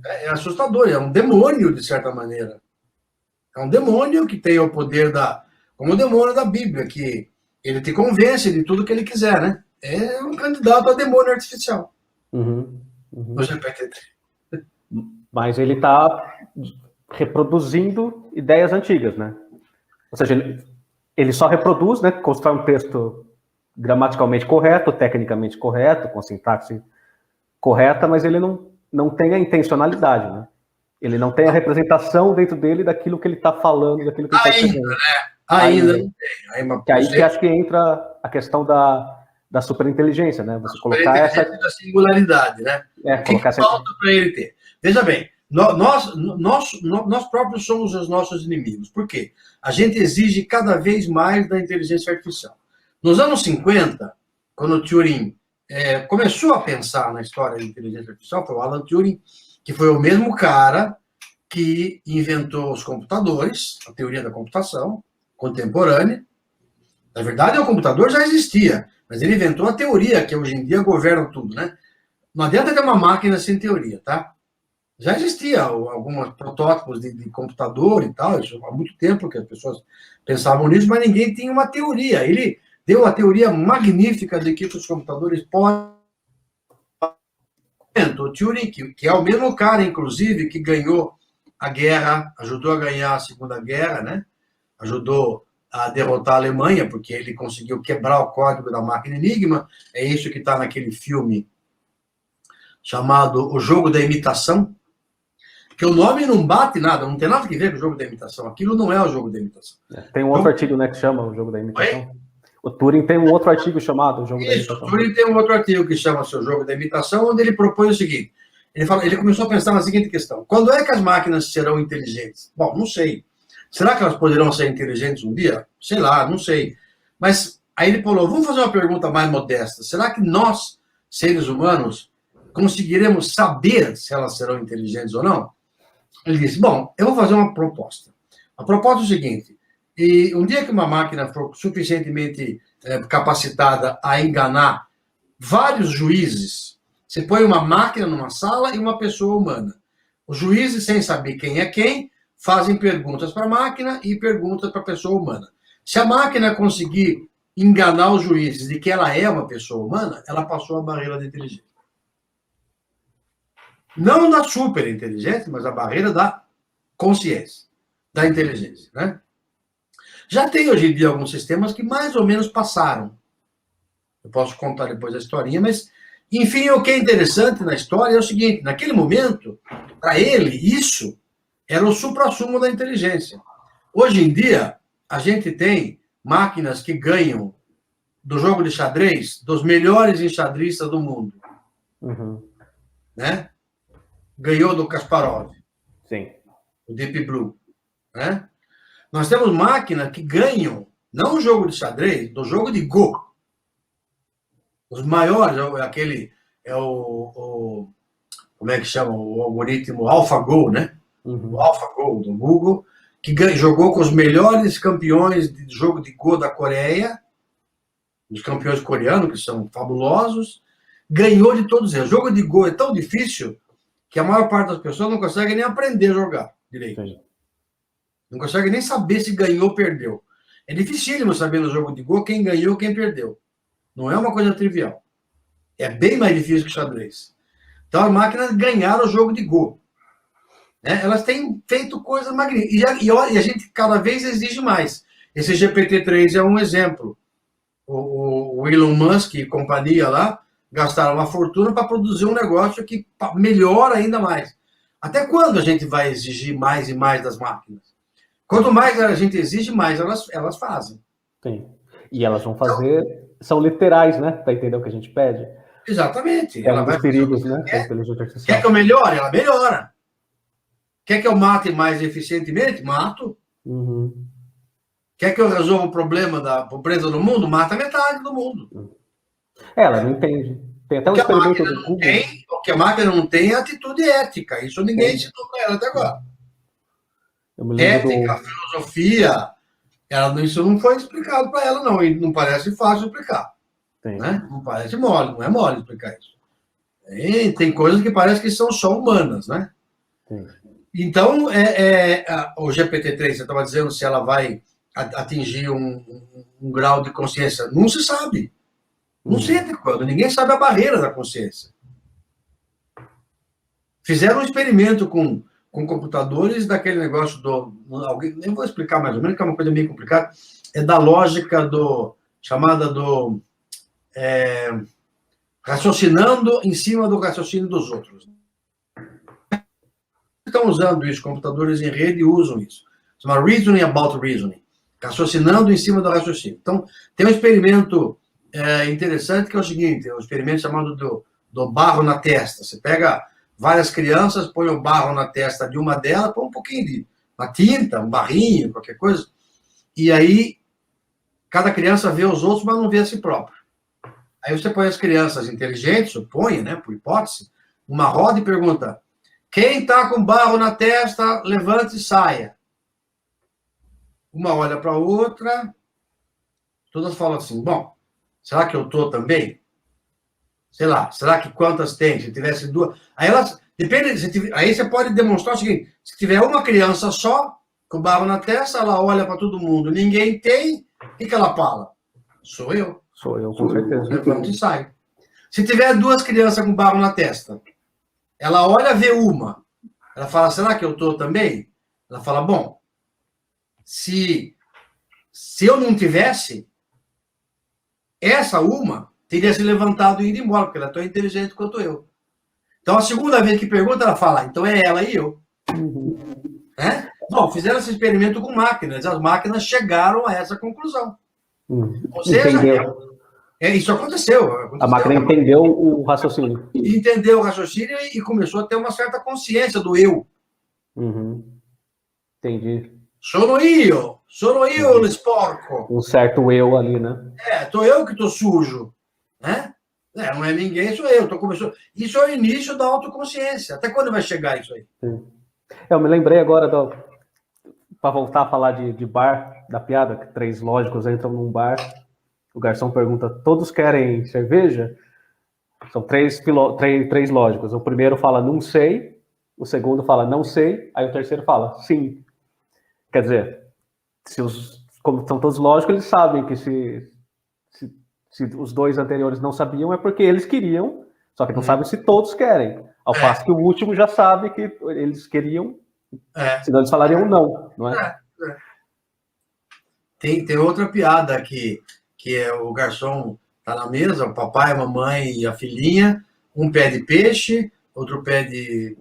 É assustador, é um demônio, de certa maneira. É um demônio que tem o poder como o demônio da Bíblia, que ele te convence de tudo que ele quiser, né? É um candidato a demônio artificial. O GPT-3. Mas ele está reproduzindo ideias antigas, né? Ou seja, ele só reproduz, né? Constrói um texto gramaticalmente correto, tecnicamente correto, com sintaxe correta, mas ele não tem a intencionalidade, né? Ele não tem a representação dentro dele daquilo que ele está falando, daquilo que ele está escrevendo. Né? Ainda não tem. Aí que acho que entra a questão da superinteligência, né? Você colocar essa... da singularidade, né? Colocar essa... falta para ele ter. Veja bem, nós próprios somos os nossos inimigos. Por quê? A gente exige cada vez mais da inteligência artificial. Nos anos 50, quando o Turing começou a pensar na história da inteligência artificial, foi o Alan Turing, que foi o mesmo cara que inventou os computadores, a teoria da computação contemporânea. Na verdade, o computador já existia, mas ele inventou a teoria, que hoje em dia governa tudo, né? Não adianta ter uma máquina sem teoria, tá? Já existia alguns protótipos de computador e tal, isso há muito tempo que as pessoas pensavam nisso, mas ninguém tinha uma teoria. Ele deu uma teoria magnífica de que os computadores podem. O Turing, que é o mesmo cara, inclusive, que ganhou a guerra, ajudou a ganhar a Segunda Guerra, né? Ajudou a derrotar a Alemanha, porque ele conseguiu quebrar o código da máquina Enigma. É isso que está naquele filme chamado O Jogo da Imitação, que o nome não bate nada, não tem nada a ver com o jogo da imitação. Aquilo não é o jogo da imitação. Tem um outro artigo, né, que chama o jogo da imitação. Oi? O Turing tem um outro artigo chamado o jogo da imitação. O Turing tem um outro artigo que chama o jogo da imitação, onde ele propõe o seguinte, ele começou a pensar na seguinte questão: quando é que as máquinas serão inteligentes? Bom, não sei. Será que elas poderão ser inteligentes um dia? Sei lá, não sei. Mas aí ele falou, vamos fazer uma pergunta mais modesta. Será que nós, seres humanos, conseguiremos saber se elas serão inteligentes ou não? Ele disse, bom, eu vou fazer uma proposta. A proposta é o seguinte, e um dia que uma máquina for suficientemente capacitada a enganar vários juízes, você põe uma máquina numa sala e uma pessoa humana. Os juízes, sem saber quem é quem, fazem perguntas para a máquina e perguntas para a pessoa humana. Se a máquina conseguir enganar os juízes de que ela é uma pessoa humana, ela passou a barreira da inteligência. Não da superinteligência, mas a barreira da consciência, da inteligência, né? Já tem hoje em dia alguns sistemas que mais ou menos passaram. Eu posso contar depois a historinha, mas, enfim, o que é interessante na história é o seguinte, naquele momento, para ele, isso era o suprassumo da inteligência. Hoje em dia, a gente tem máquinas que ganham do jogo de xadrez dos melhores enxadristas do mundo. Uhum. Né? Ganhou do Kasparov. Sim. O Deep Blue. Né? Nós temos máquinas que ganham, não o jogo de xadrez, do jogo de Go. Os maiores, aquele, como é que chama? O algoritmo AlphaGo, né? Uhum. O AlphaGo do Google, que jogou com os melhores campeões de jogo de Go da Coreia, os campeões coreanos, que são fabulosos, ganhou de todos eles. O jogo de Go é tão difícil que a maior parte das pessoas não consegue nem aprender a jogar direito. Sim. Não consegue nem saber se ganhou ou perdeu. É dificílimo saber no jogo de Go quem ganhou e quem perdeu. Não é uma coisa trivial. É bem mais difícil que xadrez. Então, as máquinas ganharam o jogo de Go. Né? Elas têm feito coisas magníficas. E a gente cada vez exige mais. Esse GPT-3 é um exemplo. O Elon Musk e companhia lá gastaram uma fortuna para produzir um negócio que melhora ainda mais. Até quando a gente vai exigir mais e mais das máquinas? Quanto mais a gente exige, mais elas fazem. Sim. E elas vão fazer... São literais, né? Para entender o que a gente pede. Exatamente. É um dos perigos, né? Da inteligência artificial. Quer que eu melhore? Ela melhora. Quer que eu mate mais eficientemente? Mato. Uhum. Quer que eu resolva o problema da pobreza no mundo? Mata metade do mundo. Ela não entende. Tem até um experimento do Google. O que a máquina não tem é atitude ética. Isso ninguém ensinou para ela até agora. Ética, filosofia, isso não foi explicado para ela, não. E não parece fácil explicar. Né? Não parece mole, não é mole explicar isso. Tem coisas que parece que são só humanas, né? Sim. Então, o GPT-3, você estava dizendo se ela vai atingir um grau de consciência. Não se sabe. Não sei até quando. Ninguém sabe a barreira da consciência. Fizeram um experimento com computadores daquele negócio nem vou explicar mais ou menos, que é uma coisa meio complicada. É da lógica chamada raciocinando em cima do raciocínio dos outros. Estão usando isso, computadores em rede usam isso. Chama Reasoning About Reasoning. Raciocinando em cima do raciocínio. Então, tem um experimento interessante que é o seguinte, é um experimento chamado do barro na testa. Você pega várias crianças, põe o barro na testa de uma delas, põe um pouquinho de uma tinta, um barrinho, qualquer coisa, e aí cada criança vê os outros, mas não vê a si própria. Aí você põe as crianças inteligentes, supõe, né, por hipótese, numa roda e pergunta: quem está com barro na testa, levante e saia. Uma olha para a outra, todas falam assim: bom, será que eu estou também? Sei lá, será que quantas tem? Se tivesse duas... Aí elas Depende, aí você pode demonstrar o seguinte, se tiver uma criança só, com barro na testa, ela olha para todo mundo, ninguém tem, o que ela fala? Sou eu. Sou eu, com certeza. Levanta e sai. Se tiver 2 crianças com barro na testa, ela olha, vê uma, ela fala, será que eu tô também? Ela fala, bom, se eu não tivesse, essa uma teria se levantado e ido embora, porque ela é tão inteligente quanto eu. Então, a segunda vez que pergunta, ela fala, então é ela e eu. Né? Bom, fizeram esse experimento com máquinas, as máquinas chegaram a essa conclusão. Ou seja, isso aconteceu. A máquina entendeu o raciocínio. Entendeu o raciocínio e começou a ter uma certa consciência do eu. Entendi. Sono io, sporco. Um certo eu ali, né? Tô eu que tô sujo. Né? Não é ninguém, sou eu. Isso é o início da autoconsciência. Até quando vai chegar isso aí? Eu me lembrei agora, para voltar a falar de bar, da piada, que 3 lógicos entram num bar, o garçom pergunta, todos querem cerveja? São 3 lógicos. O primeiro fala, não sei. O segundo fala, não sei. Aí o terceiro fala, sim. Quer dizer, como são todos lógicos, eles sabem que se os 2 anteriores não sabiam, é porque eles queriam, só que não sabem se todos querem. Ao passo que o último já sabe que eles queriam, senão eles falariam não é? Tem outra piada aqui, que é o garçom tá na mesa, o papai, a mamãe e a filhinha, um pede peixe, outro pede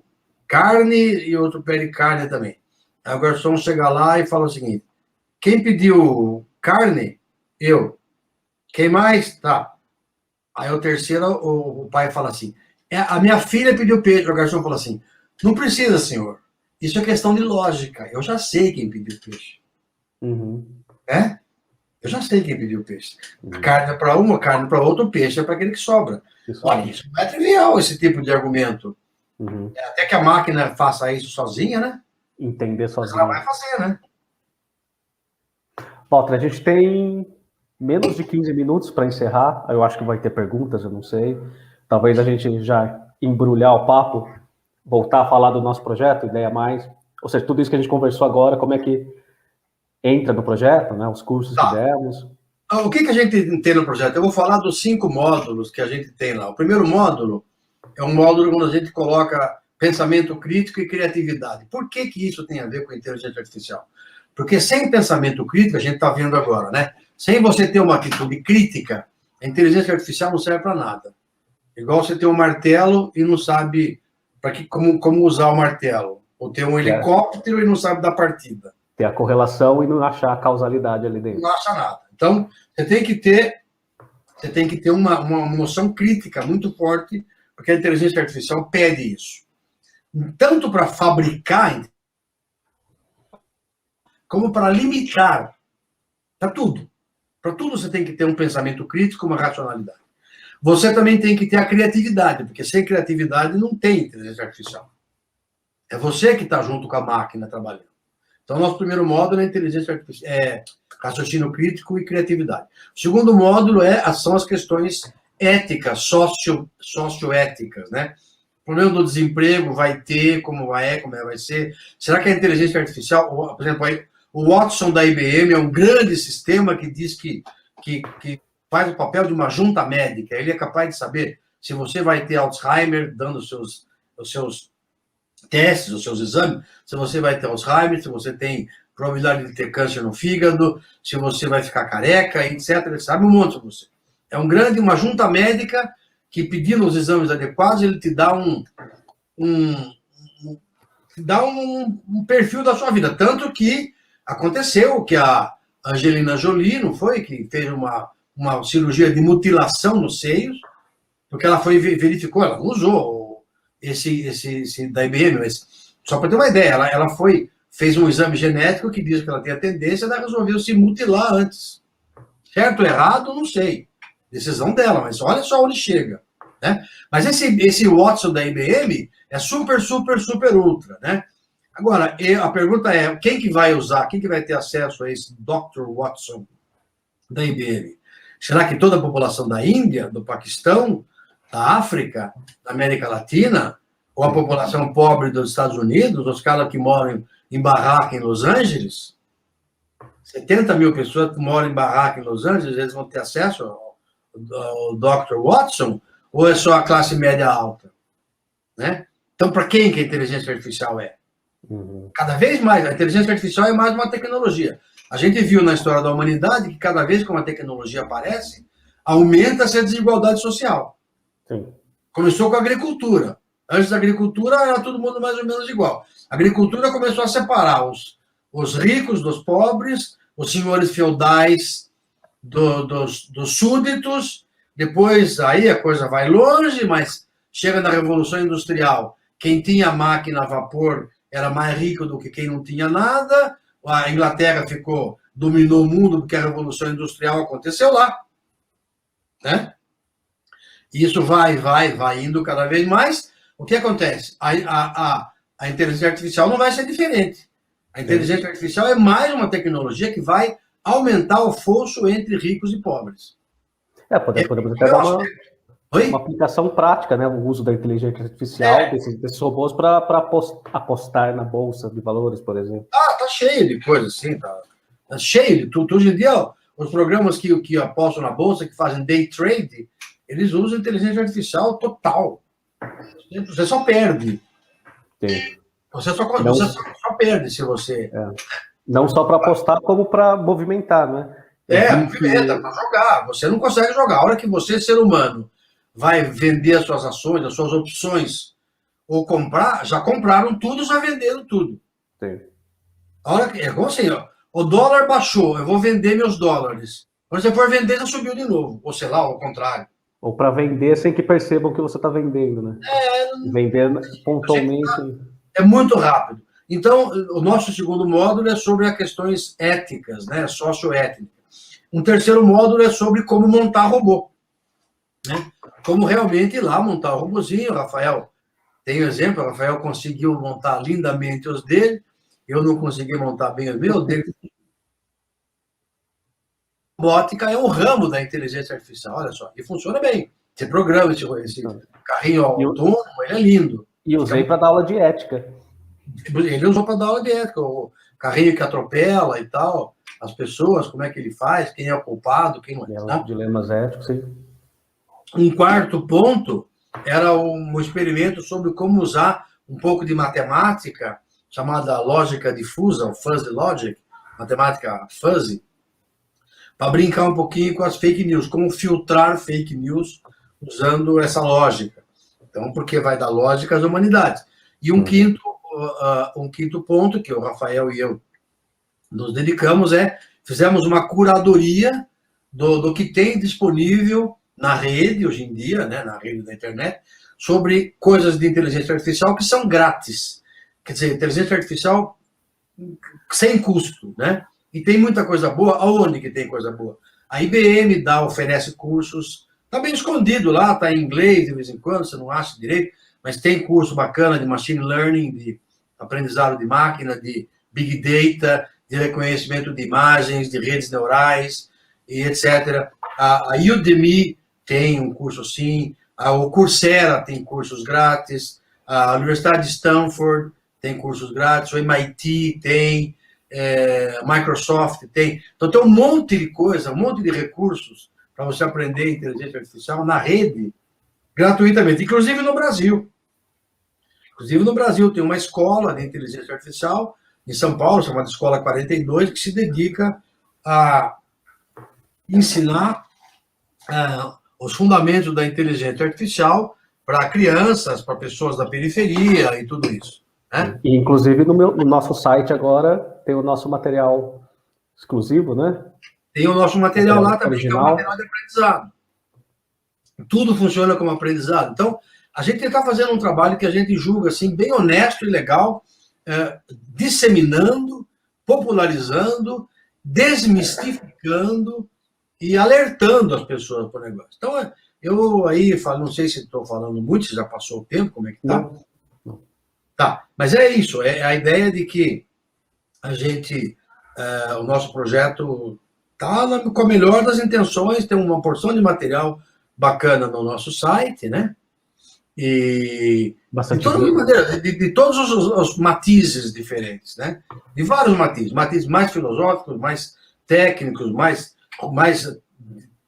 carne e outro pede carne também. Aí o garçom chega lá e fala o seguinte, quem pediu carne? Eu. Quem mais? Tá. Aí o terceiro, o pai fala assim, a minha filha pediu peixe. O garçom fala assim, não precisa, senhor. Isso é questão de lógica. Eu já sei quem pediu peixe. Eu já sei quem pediu peixe. Carne é para uma, carne para outra, peixe é para aquele que sobra. Olha, isso não é trivial, esse tipo de argumento. Até que a máquina faça isso sozinha, né? Entender sozinha. Ela vai fazer, né? Walter, a gente tem menos de 15 minutos para encerrar. Eu acho que vai ter perguntas, eu não sei. Talvez a gente já embrulhar o papo, voltar a falar do nosso projeto, Ideia Mais. Ou seja, tudo isso que a gente conversou agora, como é que entra no projeto, né? Os cursos que demos. O que a gente tem no projeto? Eu vou falar dos 5 módulos que a gente tem lá. O primeiro módulo é um módulo onde a gente coloca pensamento crítico e criatividade. Por que isso tem a ver com inteligência artificial? Porque sem pensamento crítico, a gente está vendo agora, né? Sem você ter uma atitude crítica, a inteligência artificial não serve para nada. Igual você ter um martelo e não sabe como usar o martelo. Ou ter um helicóptero e não sabe da partida. Ter a correlação e não achar a causalidade ali dentro. Não acha nada. Então, você tem que ter uma noção crítica muito forte, porque a inteligência artificial pede isso. Tanto para fabricar, como para limitar. Para tudo. Para tudo você tem que ter um pensamento crítico, uma racionalidade. Você também tem que ter a criatividade, porque sem criatividade não tem inteligência artificial. É você que está junto com a máquina trabalhando. Então, nosso primeiro módulo é inteligência artificial, raciocínio crítico e criatividade. O segundo módulo são as questões éticas, socioéticas, né? O problema do desemprego vai ter, como vai ser. Será que a inteligência artificial, por exemplo, o Watson da IBM é um grande sistema que diz que faz o papel de uma junta médica. Ele é capaz de saber se você vai ter Alzheimer, dando os seus testes, os seus exames, se você vai ter Alzheimer, se você tem probabilidade de ter câncer no fígado, se você vai ficar careca, etc. Ele sabe um monte de você. É uma junta médica que, pedindo os exames adequados, ele te dá um perfil da sua vida. Tanto que aconteceu que a Angelina Jolie, não foi? Que fez uma cirurgia de mutilação nos seios, porque ela verificou, ela não usou esse da IBM, mas só para ter uma ideia, ela fez um exame genético que diz que ela tem a tendência, ela resolveu se mutilar antes. Certo ou errado, não sei. Decisão dela, mas olha só onde chega. Né? Mas esse Watson da IBM é super, super, super ultra, né? Agora, a pergunta é, quem que vai usar, quem que vai ter acesso a esse Dr. Watson da IBM? Será que toda a população da Índia, do Paquistão, da África, da América Latina, ou a população pobre dos Estados Unidos, os caras que moram em barraca em Los Angeles, 70 mil pessoas que moram em barraca em Los Angeles, eles vão ter acesso ao Dr. Watson, ou é só a classe média alta? Né? Então, para quem que a inteligência artificial é? Cada vez mais, a inteligência artificial é mais uma tecnologia. A gente viu na história da humanidade que cada vez que uma tecnologia aparece, aumenta-se a desigualdade social. Sim. Começou com a agricultura. Antes da agricultura era todo mundo mais ou menos igual. A agricultura começou a separar os ricos dos pobres, os senhores feudais dos súditos. Depois, aí a coisa vai longe, mas chega na Revolução Industrial. Quem tinha máquina a vapor era mais rico do que quem não tinha nada. A Inglaterra dominou o mundo porque a Revolução Industrial aconteceu lá. Né? E isso vai indo cada vez mais. O que acontece? A inteligência artificial não vai ser diferente. A inteligência artificial é mais uma tecnologia que vai aumentar o fosso entre ricos e pobres. Podemos até dar uma aplicação prática, né? O uso da inteligência artificial, desses robôs, para apostar na bolsa de valores, por exemplo. Tá cheio de coisa assim, tá cheio de tudo. Hoje em dia, os programas que apostam na bolsa, que fazem day trade, eles usam inteligência artificial total. Você só perde. Sim. Você só perde se você... Não só para apostar, como para movimentar, né? Movimenta, para jogar. Você não consegue jogar. A hora que você, ser humano, vai vender as suas ações, as suas opções, ou comprar, já compraram tudo, já venderam tudo. Sim. A hora que, é como assim, ó, o dólar baixou, eu vou vender meus dólares. Quando você for vender, já subiu de novo. Ou sei lá, ao contrário. Ou para vender sem que percebam que você está vendendo, né? Vender pontualmente. É muito rápido. Então, o nosso segundo módulo é sobre as questões éticas, né? Socioéticas. Um terceiro módulo é sobre como montar robô. Né? Como realmente ir lá montar o robôzinho. O Rafael tem um exemplo, o Rafael conseguiu montar lindamente os dele, eu não consegui montar bem os meus dele. Robótica é um ramo da inteligência artificial, olha só, e funciona bem. Você programa esse carrinho autônomo, ele é lindo. E usei para dar aula de ética. Ele usou para dar aula de ética, o carrinho que atropela e tal, as pessoas, como é que ele faz, quem é o culpado, quem não é. Né? Dilemas éticos, sim. Um quarto ponto era um experimento sobre como usar um pouco de matemática, chamada lógica difusa, o fuzzy logic, matemática fuzzy, para brincar um pouquinho com as fake news, como filtrar fake news usando essa lógica. Então, porque vai dar lógica às humanidades. E um quinto ponto, que o Rafael e eu nos dedicamos, fizemos uma curadoria do que tem disponível na rede, hoje em dia, né, na rede da internet, sobre coisas de inteligência artificial que são grátis. Quer dizer, inteligência artificial sem custo, né? E tem muita coisa boa. Aonde que tem coisa boa? A IBM oferece cursos, está bem escondido lá, está em inglês de vez em quando, você não acha direito, mas tem curso bacana de machine learning, de aprendizado de máquina, de big data, de reconhecimento de imagens, de redes neurais, e etc. A Udemy tem um curso sim, o Coursera tem cursos grátis, a Universidade de Stanford tem cursos grátis, o MIT tem, Microsoft tem. Então tem um monte de coisa, um monte de recursos para você aprender inteligência artificial na rede, gratuitamente, inclusive no Brasil. Inclusive no Brasil tem uma escola de inteligência artificial em São Paulo, chamada Escola 42, que se dedica a ensinar os fundamentos da inteligência artificial para crianças, para pessoas da periferia e tudo isso. Né? E, inclusive, no nosso site agora tem o nosso material exclusivo, né? Tem o nosso material lá também, original. Que é um material de aprendizado. Tudo funciona como aprendizado. Então, a gente está fazendo um trabalho que a gente julga assim, bem honesto e legal, disseminando, popularizando, desmistificando e alertando as pessoas para o negócio. Então, eu aí falo, não sei se estou falando muito, se já passou o tempo, como é que está? Não. Tá, mas é isso, é a ideia de que a gente, o nosso projeto está com a melhor das intenções, tem uma porção de material bacana no nosso site, né? E Bastante de todas as maneiras, de todos os matizes diferentes, né? De vários matizes mais filosóficos, mais técnicos, mais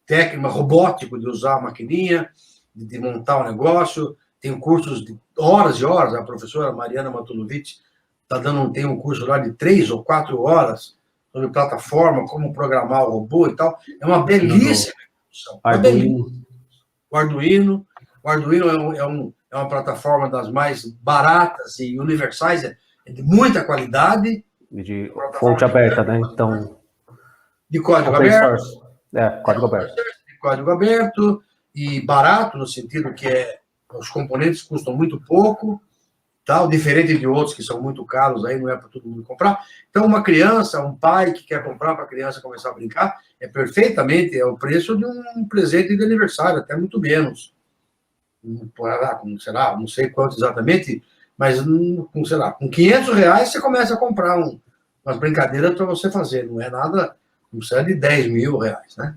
técnico, robótico, de usar a maquininha, de montar um negócio. Tem cursos de horas e horas. A professora Mariana Matulovic tem um curso lá de 3 ou 4 horas sobre plataforma, como programar o robô e tal. É uma belíssima introdução. O Arduino é uma plataforma das mais baratas e universais, de muita qualidade. E de fonte aberta, né? Então, de código open aberto. Source. Código aberto. De código aberto e barato, no sentido que os componentes custam muito pouco, tal, diferente de outros que são muito caros, aí não é para todo mundo comprar. Então, uma criança, um pai que quer comprar para a criança começar a brincar, é o preço de um presente de aniversário, até muito menos. Será, não sei quanto exatamente, mas com R$500 você começa a comprar umas brincadeiras para você fazer, não é nada, não precisa de R$10.000, né?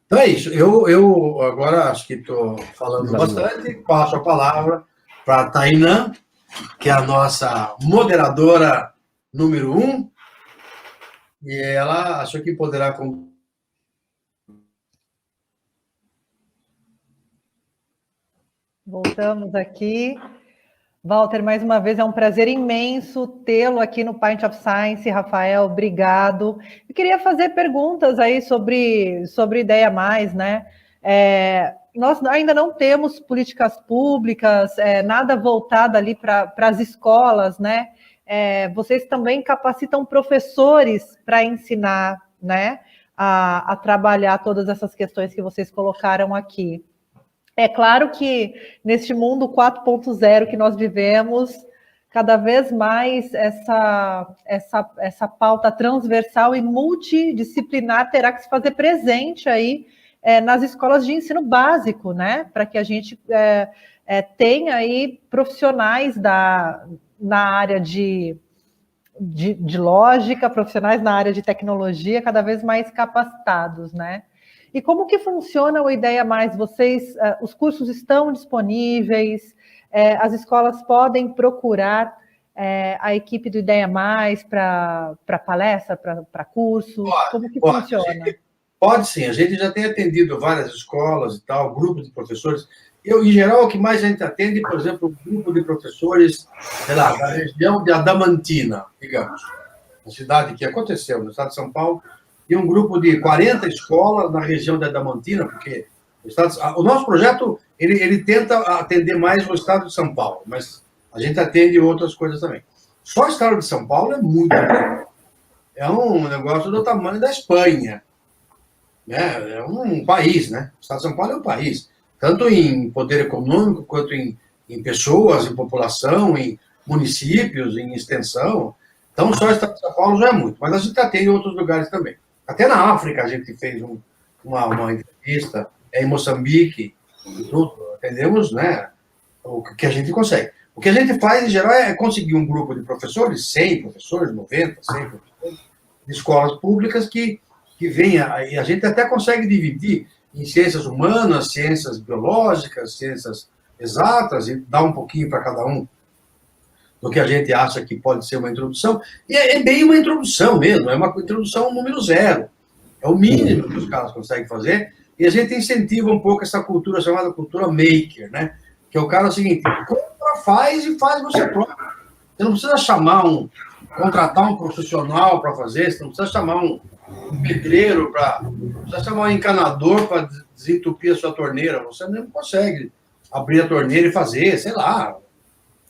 Então é isso, eu agora acho que estou falando bastante, passo a palavra para a Tainã, que é a nossa moderadora número 1, e ela achou que poderá... Voltamos aqui. Walter, mais uma vez, é um prazer imenso tê-lo aqui no Pint of Science. Rafael, obrigado. Eu queria fazer perguntas aí sobre Ideia Mais, né? Nós ainda não temos políticas públicas, nada voltado ali para as escolas, né? Vocês também capacitam professores para ensinar, né? A trabalhar todas essas questões que vocês colocaram aqui. É claro que neste mundo 4.0 que nós vivemos, cada vez mais essa pauta transversal e multidisciplinar terá que se fazer presente aí nas escolas de ensino básico, né? Para que a gente tenha aí profissionais na área de lógica, profissionais na área de tecnologia, cada vez mais capacitados, né? E como que funciona o Ideia Mais? Os cursos estão disponíveis, as escolas podem procurar a equipe do Ideia Mais para palestra, para cursos? Como que funciona? Pode sim, a gente já tem atendido várias escolas e tal, grupos de professores. Em geral, o que mais a gente atende, por exemplo, um grupo de professores, sei lá, da região de Adamantina, digamos, uma cidade que aconteceu no estado de São Paulo, e um grupo de 40 escolas na região de Adamantina, porque o nosso projeto ele tenta atender mais o estado de São Paulo, mas a gente atende outras coisas também. Só o estado de São Paulo é muito grande. É um negócio do tamanho da Espanha, né? É um país, né? O estado de São Paulo é um país, tanto em poder econômico, quanto em pessoas, em população, em municípios, em extensão. Então, só o estado de São Paulo já é muito, mas a gente atende em outros lugares também. Até na África a gente fez uma entrevista, em Moçambique, tudo, atendemos, né, o que a gente consegue. O que a gente faz, em geral, é conseguir um grupo de professores, 100 professores, 90, 100 professores, de escolas públicas que venha, e a gente até consegue dividir em ciências humanas, ciências biológicas, ciências exatas, e dar um pouquinho para cada um do que a gente acha que pode ser uma introdução, e é bem uma introdução mesmo, é uma introdução número 0. É o mínimo que os caras conseguem fazer, e a gente incentiva um pouco essa cultura chamada cultura maker, né? Que é o cara seguinte, compra, faz e faz você próprio. Você não precisa contratar um profissional para fazer, você não precisa chamar um pedreiro não precisa chamar um encanador para desentupir a sua torneira, você mesmo consegue abrir a torneira e fazer, sei lá.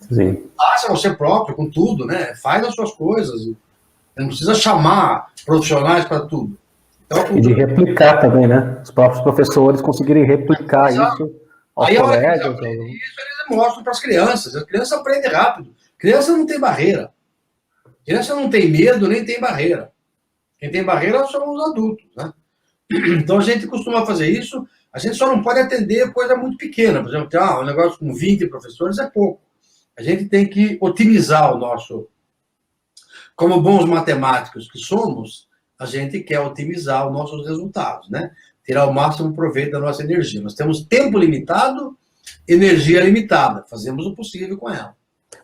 Sim. Faça você próprio, com tudo, né? Faz as suas coisas. Não precisa chamar profissionais para tudo. Então, e de replicar também, né? Os próprios professores conseguirem replicar isso aos colegas. Isso eles mostram para as crianças. A criança aprende rápido. Criança não tem barreira. Criança não tem medo, nem tem barreira. Quem tem barreira são os adultos, né? Então, a gente costuma fazer isso. A gente só não pode atender coisa muito pequena. Por exemplo, um negócio com 20 professores é pouco. A gente tem que otimizar o nosso... Como bons matemáticos que somos, a gente quer otimizar os nossos resultados, né? Tirar o máximo proveito da nossa energia. Nós temos tempo limitado energia limitada. Fazemos o possível com ela.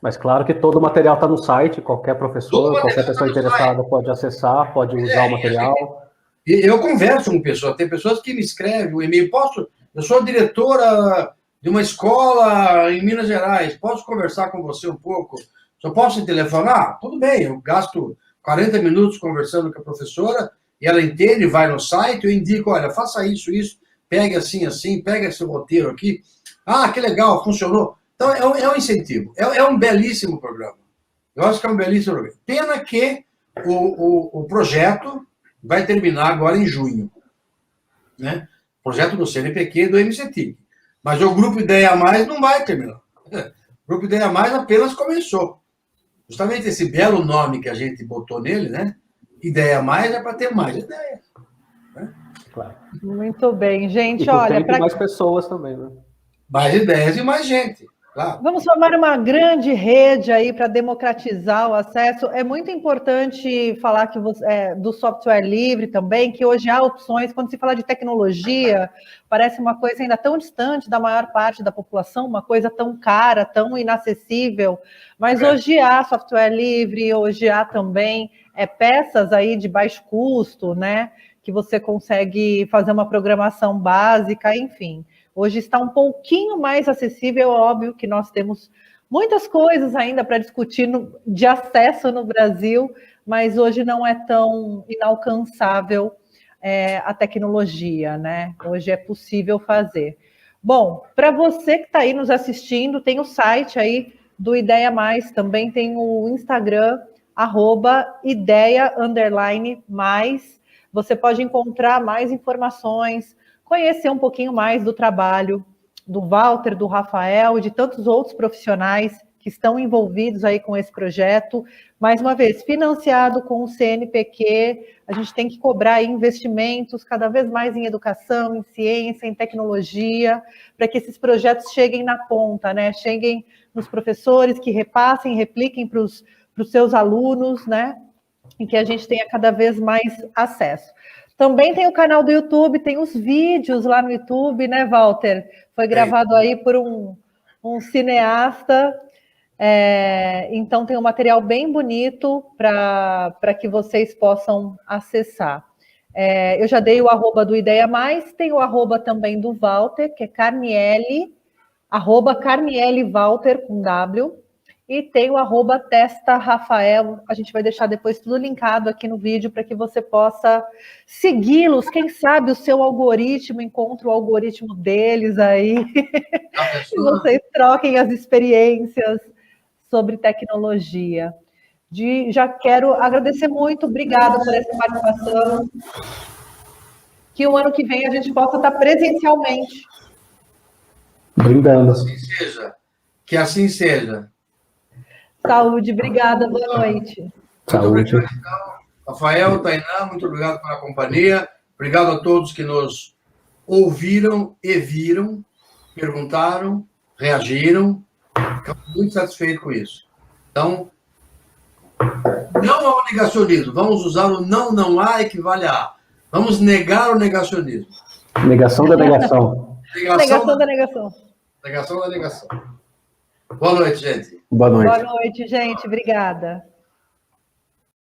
Mas claro que todo o material está no site, qualquer professor, qualquer pessoa interessada pode acessar, pode usar o material. Eu converso com pessoas, tem pessoas que me escrevem o e-mail, eu sou diretora de uma escola em Minas Gerais, posso conversar com você um pouco? Só posso telefonar? Tudo bem, eu gasto 40 minutos conversando com a professora, e ela entende, vai no site, eu indico, olha, faça isso, pegue assim, pega esse roteiro aqui. Ah, que legal, funcionou. Então, é um incentivo, é um belíssimo programa. Eu acho que é um belíssimo programa. Pena que o projeto vai terminar agora em junho, né? Projeto do CNPq e do MCTIC. Mas o Grupo Ideia Mais não vai terminar. O Grupo Ideia Mais apenas começou. Justamente esse belo nome que a gente botou nele, né? Ideia Mais é para ter mais ideia. Né? Claro. Muito bem, gente. E por Olha, tempo, mais pessoas também, né? Mais ideias e mais gente. Claro. Vamos formar uma grande rede aí para democratizar o acesso. É muito importante falar que do software livre também, que hoje há opções. Quando se fala de tecnologia, parece uma coisa ainda tão distante da maior parte da população, uma coisa tão cara, tão inacessível. Mas hoje há software livre, hoje há também peças aí de baixo custo, né? Que você consegue fazer uma programação básica, enfim. Hoje está um pouquinho mais acessível, óbvio que nós temos muitas coisas ainda para discutir de acesso no Brasil, mas hoje não é tão inalcançável a tecnologia, né? Hoje é possível fazer. Bom, para você que está aí nos assistindo, tem o site aí do Ideia Mais, também tem o Instagram, @ideia_mais. Você pode encontrar mais informações, conhecer um pouquinho mais do trabalho do Walter, do Rafael e de tantos outros profissionais que estão envolvidos aí com esse projeto. Mais uma vez, financiado com o CNPq, a gente tem que cobrar investimentos cada vez mais em educação, em ciência, em tecnologia, para que esses projetos cheguem na ponta, né? Cheguem nos professores, que repassem, repliquem para os seus alunos, né? E que a gente tenha cada vez mais acesso. Também tem o canal do YouTube, tem os vídeos lá no YouTube, né, Walter? Foi gravado aí por um cineasta, então tem um material bem bonito para que vocês possam acessar. Eu já dei o @ do Ideia Mais, tem o @ também do Walter, que é Carniele, @CarnieleWalter com W, e tem o @TestaRafael. A gente vai deixar depois tudo linkado aqui no vídeo para que você possa segui-los. Quem sabe o seu algoritmo encontra o algoritmo deles aí. E vocês troquem as experiências sobre tecnologia. Já quero agradecer muito, obrigada por essa participação. Que o ano que vem a gente possa estar presencialmente. Brindando. Assim seja. Que assim seja. Saúde, obrigada, boa noite. Saúde. Rafael, Tainá, muito obrigado pela companhia. Obrigado a todos que nos ouviram e viram, perguntaram, reagiram. Estou muito satisfeito com isso. Então, não ao negacionismo. Vamos usar o não há equivale a. Vamos negar o negacionismo. Negação da negação. Negação da negação. Negação da negação. Boa noite, gente. Boa noite. Boa noite, gente. Obrigada.